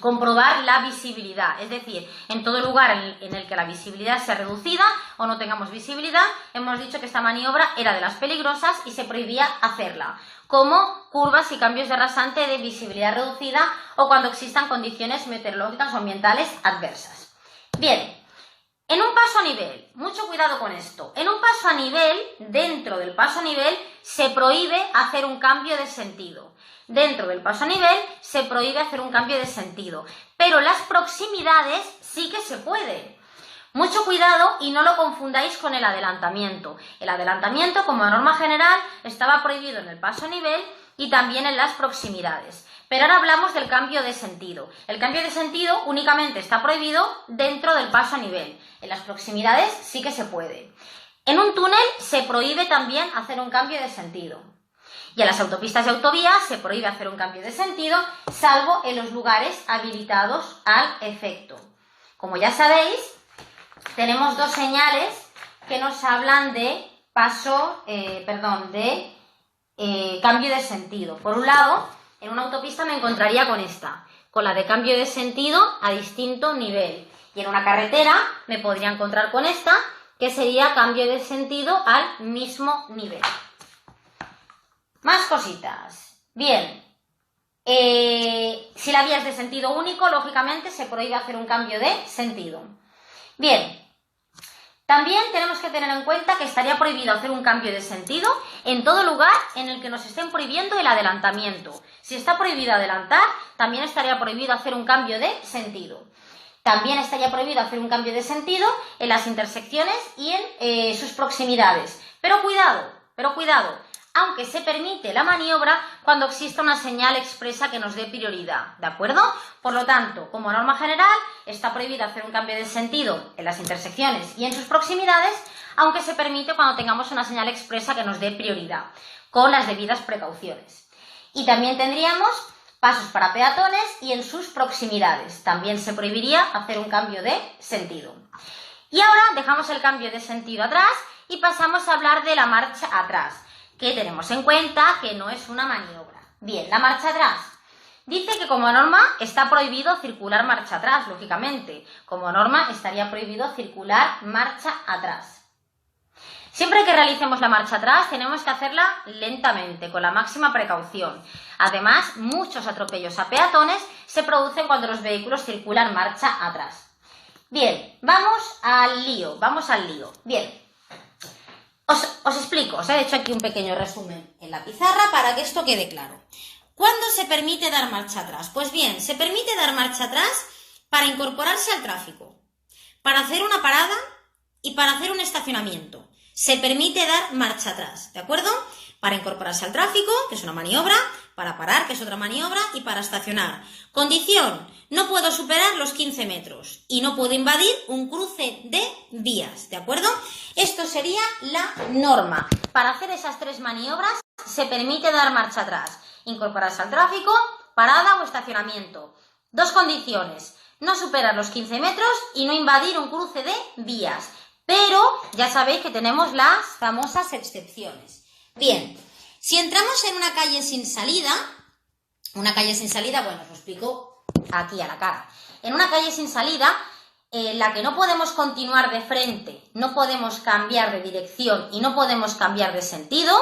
comprobar la visibilidad, es decir, en todo lugar en el que la visibilidad sea reducida o no tengamos visibilidad, hemos dicho que esta maniobra era de las peligrosas y se prohibía hacerla, como curvas y cambios de rasante de visibilidad reducida o cuando existan condiciones meteorológicas o ambientales adversas. Bien, en un paso a nivel, mucho cuidado con esto, en un paso a nivel, dentro del paso a nivel, se prohíbe hacer un cambio de sentido. Dentro del paso a nivel se prohíbe hacer un cambio de sentido, pero las proximidades sí que se puede. Mucho cuidado y no lo confundáis con el adelantamiento. El adelantamiento, como norma general, estaba prohibido en el paso a nivel y también en las proximidades. Pero ahora hablamos del cambio de sentido. El cambio de sentido únicamente está prohibido dentro del paso a nivel. En las proximidades sí que se puede. En un túnel se prohíbe también hacer un cambio de sentido. Y en las autopistas y autovías se prohíbe hacer un cambio de sentido, salvo en los lugares habilitados al efecto. Como ya sabéis, tenemos dos señales que nos hablan de cambio de sentido. Por un lado, en una autopista me encontraría con esta, con la de cambio de sentido a distinto nivel. Y en una carretera me podría encontrar con esta, que sería cambio de sentido al mismo nivel. Más cositas. Bien, si la vía es de sentido único, lógicamente se prohíbe hacer un cambio de sentido. Bien, también tenemos que tener en cuenta que estaría prohibido hacer un cambio de sentido en todo lugar en el que nos estén prohibiendo el adelantamiento. Si está prohibido adelantar, también estaría prohibido hacer un cambio de sentido. También estaría prohibido hacer un cambio de sentido en las intersecciones y en sus proximidades. Pero cuidado, aunque se permite la maniobra cuando exista una señal expresa que nos dé prioridad, ¿de acuerdo? Por lo tanto, como norma general, está prohibido hacer un cambio de sentido en las intersecciones y en sus proximidades, aunque se permite cuando tengamos una señal expresa que nos dé prioridad, con las debidas precauciones. Y también tendríamos pasos para peatones y en sus proximidades. También se prohibiría hacer un cambio de sentido. Y ahora dejamos el cambio de sentido atrás y pasamos a hablar de la marcha atrás, que tenemos en cuenta que no es una maniobra. Bien, la marcha atrás. Dice que como norma está prohibido circular marcha atrás, lógicamente. Como norma estaría prohibido circular marcha atrás. Siempre que realicemos la marcha atrás tenemos que hacerla lentamente, con la máxima precaución. Además, muchos atropellos a peatones se producen cuando los vehículos circulan marcha atrás. Bien, vamos al lío. Bien. Os explico, os he hecho aquí un pequeño resumen en la pizarra para que esto quede claro. ¿Cuándo se permite dar marcha atrás? Pues bien, se permite dar marcha atrás para incorporarse al tráfico, para hacer una parada y para hacer un estacionamiento. Se permite dar marcha atrás, ¿de acuerdo? Para incorporarse al tráfico, que es una maniobra, para parar, que es otra maniobra, y para estacionar. Condición: no puedo superar los 15 metros y no puedo invadir un cruce de vías, ¿de acuerdo? Esto sería la norma. Para hacer esas 3 maniobras se permite dar marcha atrás, incorporarse al tráfico, parada o estacionamiento. 2 condiciones: no superar los 15 metros y no invadir un cruce de vías. Pero ya sabéis que tenemos las famosas excepciones. Bien, si entramos en una calle sin salida, bueno, os lo explico aquí a la cara. En una calle sin salida, en la que no podemos continuar de frente, no podemos cambiar de dirección y no podemos cambiar de sentido,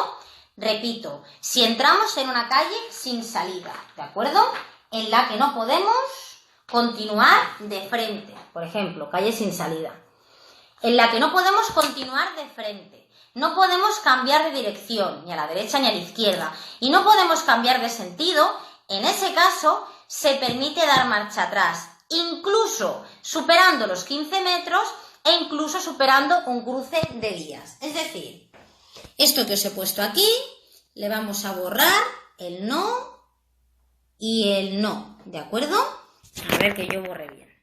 repito, si entramos en una calle sin salida, ¿de acuerdo? En la que no podemos continuar de frente, por ejemplo, calle sin salida. En la que no podemos continuar de frente, no podemos cambiar de dirección, ni a la derecha ni a la izquierda, y no podemos cambiar de sentido, en ese caso se permite dar marcha atrás, incluso superando los 15 metros e incluso superando un cruce de vías. Es decir, esto que os he puesto aquí, le vamos a borrar el no y el no, ¿de acuerdo? A ver que yo borre bien.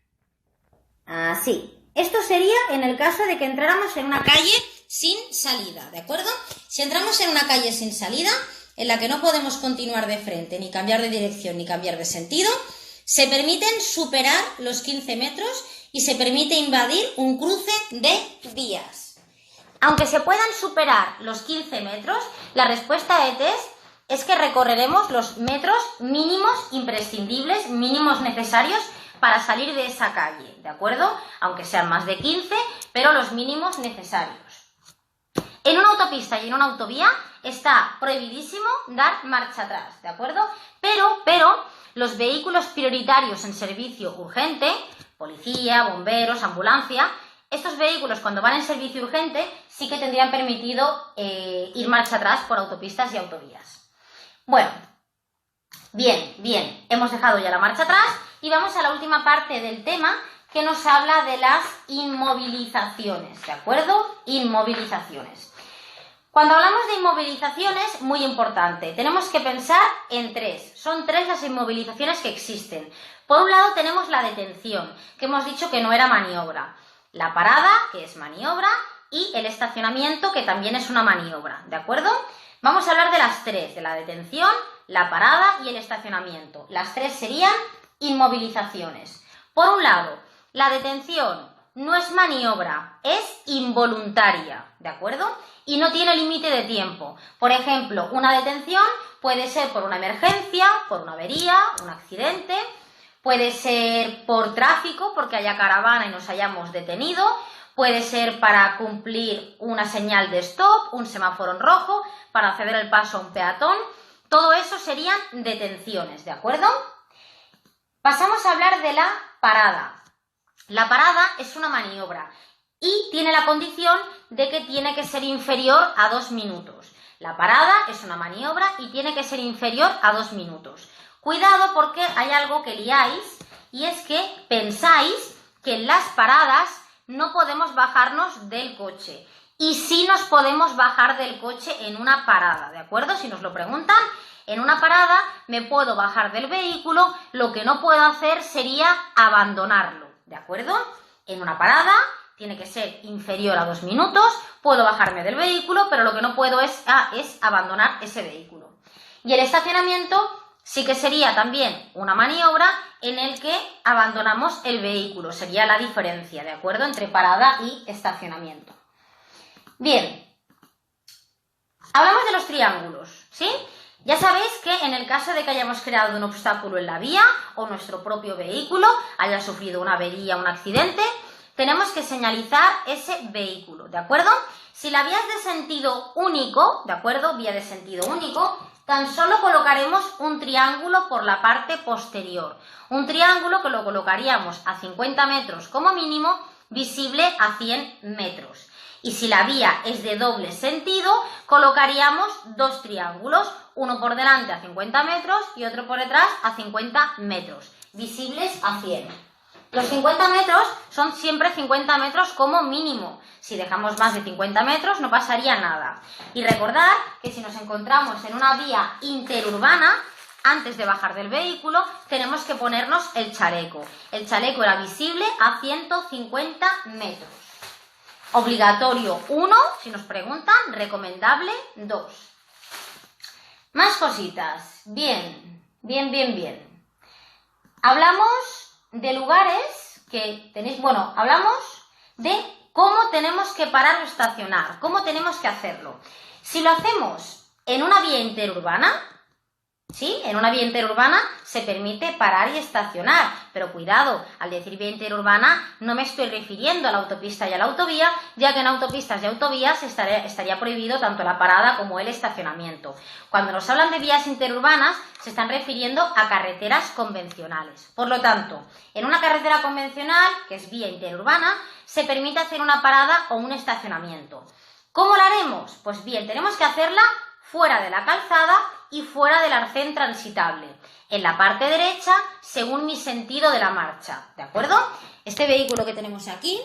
Así. Esto sería en el caso de que entráramos en una calle sin salida, ¿de acuerdo? Si entramos en una calle sin salida, en la que no podemos continuar de frente, ni cambiar de dirección, ni cambiar de sentido, se permiten superar los 15 metros y se permite invadir un cruce de vías. Aunque se puedan superar los 15 metros, la respuesta de test es que recorreremos los metros mínimos imprescindibles, mínimos necesarios para salir de esa calle, ¿de acuerdo? Aunque sean más de 15, pero los mínimos necesarios. En una autopista y en una autovía está prohibidísimo dar marcha atrás, ¿de acuerdo? Pero los vehículos prioritarios en servicio urgente, policía, bomberos, ambulancia, estos vehículos cuando van en servicio urgente sí que tendrían permitido ir marcha atrás por autopistas y autovías. Bueno, bien, hemos dejado ya la marcha atrás y vamos a la última parte del tema que nos habla de las inmovilizaciones, ¿de acuerdo? Inmovilizaciones. Cuando hablamos de inmovilizaciones, muy importante, tenemos que pensar en 3. Son 3 las inmovilizaciones que existen. Por un lado tenemos la detención, que hemos dicho que no era maniobra. La parada, que es maniobra, y el estacionamiento, que también es una maniobra, ¿de acuerdo? Vamos a hablar de las 3, de la detención, la parada y el estacionamiento. Las 3 serían inmovilizaciones. Por un lado, la detención no es maniobra, es involuntaria, ¿de acuerdo? Y no tiene límite de tiempo. Por ejemplo, una detención puede ser por una emergencia, por una avería, un accidente, puede ser por tráfico, porque haya caravana y nos hayamos detenido, puede ser para cumplir una señal de stop, un semáforo en rojo, para ceder el paso a un peatón. Todo eso serían detenciones, ¿de acuerdo? Pasamos a hablar de la parada. La parada es una maniobra y tiene la condición de que tiene que ser inferior a 2 minutos. La parada es una maniobra y tiene que ser inferior a 2 minutos. Cuidado porque hay algo que liáis y es que pensáis que en las paradas no podemos bajarnos del coche. Y sí nos podemos bajar del coche en una parada, ¿de acuerdo? Si nos lo preguntan, en una parada me puedo bajar del vehículo, lo que no puedo hacer sería abandonarlo, ¿de acuerdo? En una parada tiene que ser inferior a 2 minutos, puedo bajarme del vehículo, pero lo que no puedo es abandonar ese vehículo. Y el estacionamiento sí que sería también una maniobra en el que abandonamos el vehículo, sería la diferencia, ¿de acuerdo? Entre parada y estacionamiento. Bien, hablamos de los triángulos, ¿sí? Ya sabéis que en el caso de que hayamos creado un obstáculo en la vía o nuestro propio vehículo haya sufrido una avería, un accidente, tenemos que señalizar ese vehículo, ¿de acuerdo? Si la vía es de sentido único, ¿de acuerdo? Vía de sentido único, tan solo colocaremos un triángulo por la parte posterior. Un triángulo que lo colocaríamos a 50 metros como mínimo, visible a 100 metros. Y si la vía es de doble sentido, colocaríamos 2 triángulos, uno por delante a 50 metros y otro por detrás a 50 metros, visibles a 100. Los 50 metros son siempre 50 metros como mínimo. Si dejamos más de 50 metros no pasaría nada. Y recordar que si nos encontramos en una vía interurbana, antes de bajar del vehículo, tenemos que ponernos el chaleco. El chaleco era visible a 150 metros. Obligatorio 1, si nos preguntan, recomendable 2. Más cositas. Bien. Hablamos de lugares que tenéis, hablamos de cómo tenemos que parar o estacionar, cómo tenemos que hacerlo. Si lo hacemos en una vía interurbana, ¿sí? En una vía interurbana se permite parar y estacionar, pero cuidado, al decir vía interurbana no me estoy refiriendo a la autopista y a la autovía, ya que en autopistas y autovías estaría prohibido tanto la parada como el estacionamiento. Cuando nos hablan de vías interurbanas se están refiriendo a carreteras convencionales. Por lo tanto, en una carretera convencional, que es vía interurbana, se permite hacer una parada o un estacionamiento. ¿Cómo la haremos? Pues bien, tenemos que hacerla fuera de la calzada y fuera del arcén transitable, en la parte derecha según mi sentido de la marcha, ¿de acuerdo? Este vehículo que tenemos aquí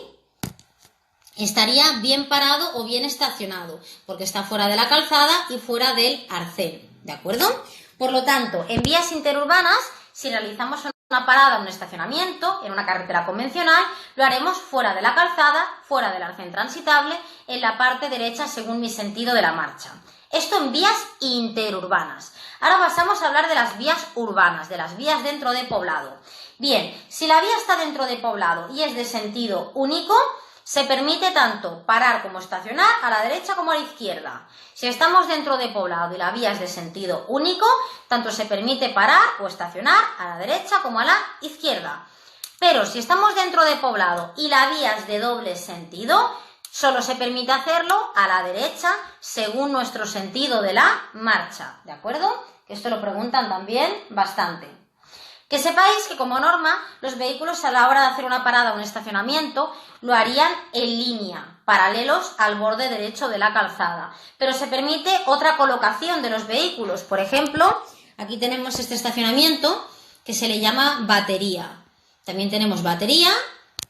estaría bien parado o bien estacionado, porque está fuera de la calzada y fuera del arcén, ¿de acuerdo? Por lo tanto, en vías interurbanas, si realizamos una parada o un estacionamiento en una carretera convencional, lo haremos fuera de la calzada, fuera del arcén transitable, en la parte derecha según mi sentido de la marcha. Esto en vías interurbanas. Ahora pasamos a hablar de las vías urbanas, de las vías dentro de poblado. Bien, si la vía está dentro de poblado y es de sentido único, se permite tanto parar como estacionar a la derecha como a la izquierda. Si estamos dentro de poblado y la vía es de sentido único, tanto se permite parar o estacionar a la derecha como a la izquierda. Pero si estamos dentro de poblado y la vía es de doble sentido, solo se permite hacerlo a la derecha según nuestro sentido de la marcha, ¿de acuerdo? Que esto lo preguntan también bastante. Que sepáis que como norma los vehículos a la hora de hacer una parada o un estacionamiento lo harían en línea, paralelos al borde derecho de la calzada. Pero se permite otra colocación de los vehículos. Por ejemplo, aquí tenemos este estacionamiento que se le llama batería. También tenemos batería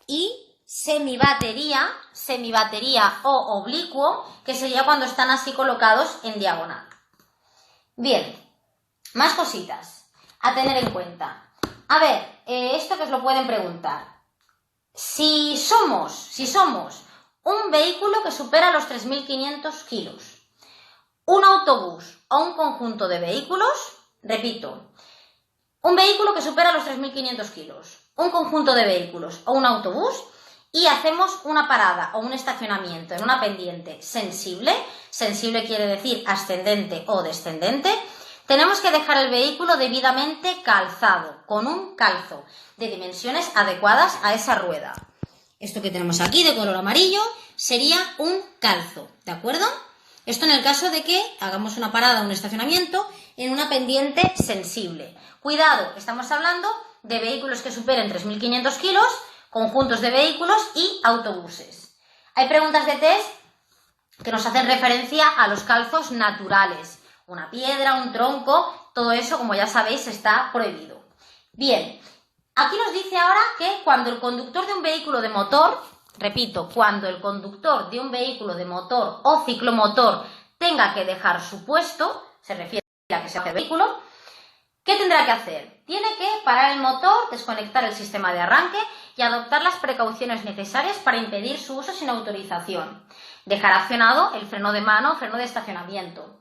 y semibatería o oblicuo, que sería cuando están así colocados en diagonal. Bien, más cositas a tener en cuenta. A ver, esto que os lo pueden preguntar. Si somos un vehículo que supera los 3.500 kilos, un autobús o un conjunto de vehículos, repito, un vehículo que supera los 3.500 kilos, un conjunto de vehículos o un autobús, y hacemos una parada o un estacionamiento en una pendiente sensible quiere decir ascendente o descendente, tenemos que dejar el vehículo debidamente calzado, con un calzo de dimensiones adecuadas a esa rueda. Esto que tenemos aquí de color amarillo sería un calzo, ¿de acuerdo? Esto en el caso de que hagamos una parada o un estacionamiento en una pendiente sensible. Cuidado, estamos hablando de vehículos que superen 3.500 kilos, conjuntos de vehículos y autobuses. Hay preguntas de test que nos hacen referencia a los calzos naturales. Una piedra, un tronco, todo eso, como ya sabéis, está prohibido. Bien, aquí nos dice ahora que cuando el conductor de un vehículo de motor, repito, cuando el conductor de un vehículo de motor o ciclomotor tenga que dejar su puesto, se refiere a que se hace el vehículo, ¿qué tendrá que hacer? Tiene que parar el motor, desconectar el sistema de arranque y adoptar las precauciones necesarias para impedir su uso sin autorización. Dejar accionado el freno de mano o freno de estacionamiento.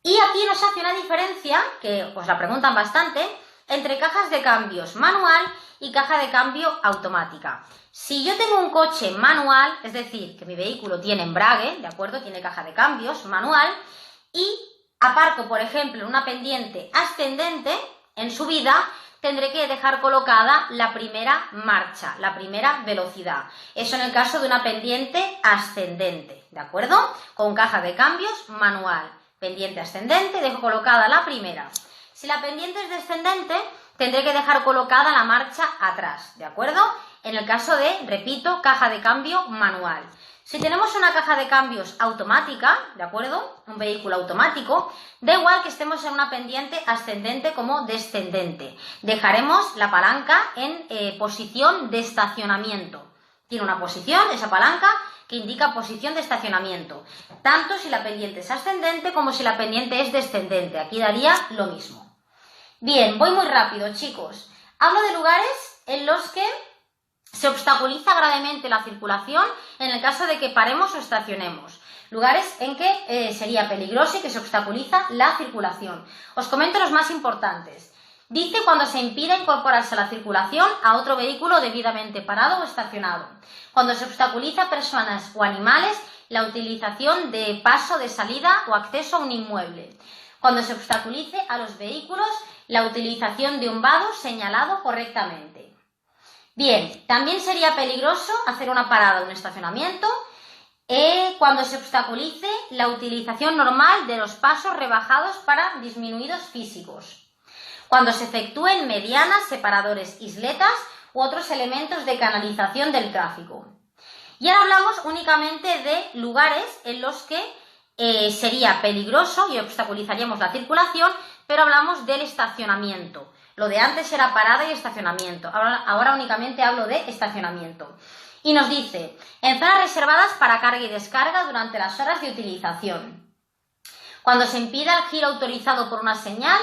Y aquí nos hace una diferencia, que os la preguntan bastante, entre cajas de cambios manual y caja de cambio automática. Si yo tengo un coche manual, es decir, que mi vehículo tiene embrague, ¿de acuerdo? Tiene caja de cambios manual y aparco, por ejemplo, en una pendiente ascendente, en subida, tendré que dejar colocada la primera marcha, la primera velocidad. Eso en el caso de una pendiente ascendente, ¿de acuerdo? Con caja de cambios manual. Pendiente ascendente, dejo colocada la primera. Si la pendiente es descendente, tendré que dejar colocada la marcha atrás, ¿de acuerdo? En el caso de, repito, caja de cambio manual. Si tenemos una caja de cambios automática, ¿de acuerdo? Un vehículo automático, da igual que estemos en una pendiente ascendente como descendente. Dejaremos la palanca en posición de estacionamiento. Tiene una posición, esa palanca, que indica posición de estacionamiento, tanto si la pendiente es ascendente como si la pendiente es descendente. Aquí daría lo mismo. Bien, voy muy rápido, chicos. Hablo de lugares en los que se obstaculiza gravemente la circulación en el caso de que paremos o estacionemos. Lugares en que sería peligroso y que se obstaculiza la circulación. Os comento los más importantes. Dice cuando se impide incorporarse a la circulación a otro vehículo debidamente parado o estacionado. Cuando se obstaculiza a personas o animales la utilización de paso de salida o acceso a un inmueble. Cuando se obstaculice a los vehículos la utilización de un vado señalado correctamente. Bien, también sería peligroso hacer una parada o un estacionamiento cuando se obstaculice la utilización normal de los pasos rebajados para disminuidos físicos. Cuando se efectúen medianas, separadores, isletas u otros elementos de canalización del tráfico. Y ahora hablamos únicamente de lugares en los que sería peligroso y obstaculizaríamos la circulación, pero hablamos del estacionamiento. Lo de antes era parada y estacionamiento. Ahora únicamente hablo de estacionamiento. Y nos dice, en zonas reservadas para carga y descarga durante las horas de utilización. Cuando se impida el giro autorizado por una señal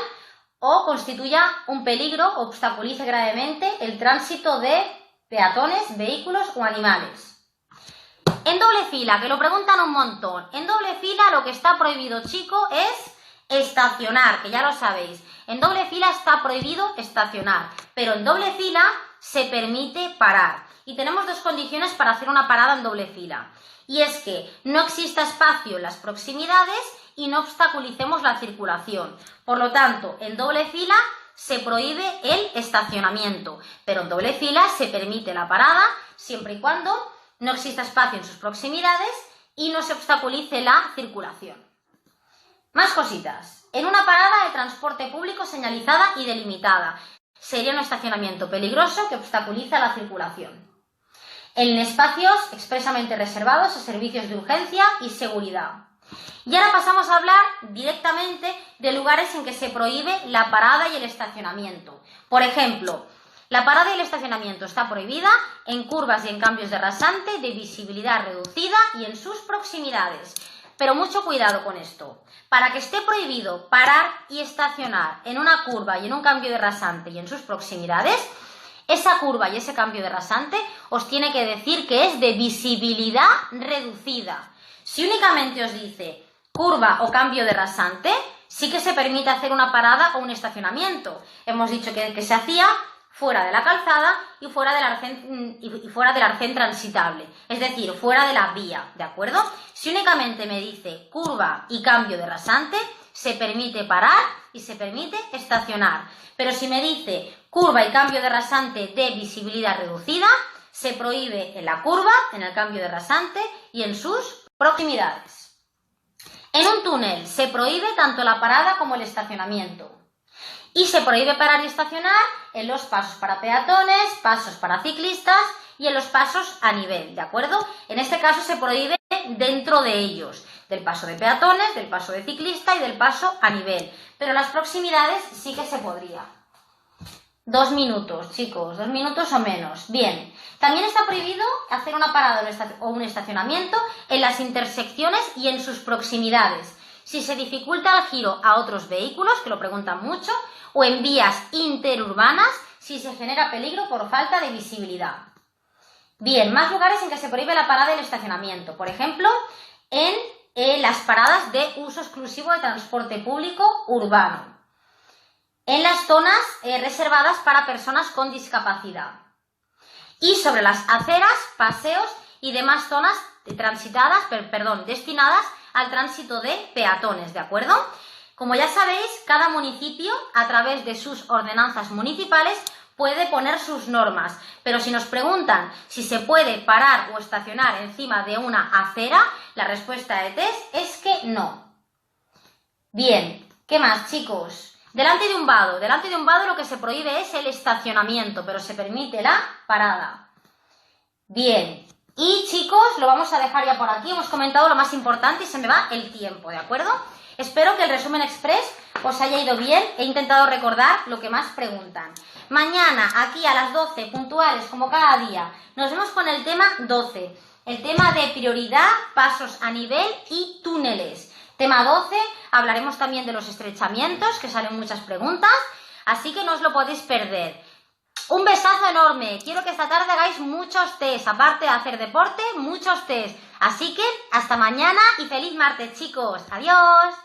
o constituya un peligro o obstaculice gravemente el tránsito de peatones, vehículos o animales. En doble fila, que lo preguntan un montón. En doble fila lo que está prohibido, chico, es estacionar, que ya lo sabéis. En doble fila está prohibido estacionar, pero en doble fila se permite parar. Y tenemos dos condiciones para hacer una parada en doble fila. Y es que no exista espacio en las proximidades y no obstaculicemos la circulación. Por lo tanto, en doble fila se prohíbe el estacionamiento, pero en doble fila se permite la parada siempre y cuando no exista espacio en sus proximidades y no se obstaculice la circulación. Más cositas. En una parada de transporte público señalizada y delimitada, sería un estacionamiento peligroso que obstaculiza la circulación. En espacios expresamente reservados a servicios de urgencia y seguridad. Y ahora pasamos a hablar directamente de lugares en que se prohíbe la parada y el estacionamiento. Por ejemplo, la parada y el estacionamiento está prohibida en curvas y en cambios de rasante de visibilidad reducida y en sus proximidades. Pero mucho cuidado con esto. Para que esté prohibido parar y estacionar en una curva y en un cambio de rasante y en sus proximidades, esa curva y ese cambio de rasante os tiene que decir que es de visibilidad reducida. Si únicamente os dice curva o cambio de rasante, sí que se permite hacer una parada o un estacionamiento. Hemos dicho que se hacía fuera de la calzada y fuera del arcén transitable, es decir, fuera de la vía, ¿de acuerdo? Si únicamente me dice curva y cambio de rasante, se permite parar y se permite estacionar. Pero si me dice curva y cambio de rasante de visibilidad reducida, se prohíbe en la curva, en el cambio de rasante y en sus proximidades. En un túnel se prohíbe tanto la parada como el estacionamiento. Y se prohíbe parar y estacionar en los pasos para peatones, pasos para ciclistas y en los pasos a nivel, ¿de acuerdo? En este caso se prohíbe dentro de ellos, del paso de peatones, del paso de ciclista y del paso a nivel. Pero en las proximidades sí que se podría. 2 minutos, chicos, 2 minutos o menos. Bien, también está prohibido hacer una parada o un estacionamiento en las intersecciones y en sus proximidades. Si se dificulta el giro a otros vehículos, que lo preguntan mucho, o en vías interurbanas, si se genera peligro por falta de visibilidad. Bien, más lugares en que se prohíbe la parada y el estacionamiento. Por ejemplo, en las paradas de uso exclusivo de transporte público urbano. En las zonas reservadas para personas con discapacidad. Y sobre las aceras, paseos y demás zonas destinadas al tránsito de peatones, ¿de acuerdo? Como ya sabéis, cada municipio, a través de sus ordenanzas municipales, puede poner sus normas. Pero si nos preguntan si se puede parar o estacionar encima de una acera, la respuesta de test es que no. Bien, ¿qué más, chicos? Delante de un vado lo que se prohíbe es el estacionamiento, pero se permite la parada. Bien, y chicos, lo vamos a dejar ya por aquí. Hemos comentado lo más importante y se me va el tiempo, ¿de acuerdo? Espero que el resumen express os haya ido bien. He intentado recordar lo que más preguntan. Mañana, aquí a las 12, puntuales, como cada día, nos vemos con el tema 12. el tema de prioridad, pasos a nivel y túneles. Tema 12, hablaremos también de los estrechamientos, que salen muchas preguntas, así que no os lo podéis perder. Un besazo enorme, quiero que esta tarde hagáis muchos test, aparte de hacer deporte, muchos test. Así que hasta mañana y feliz martes, chicos. Adiós.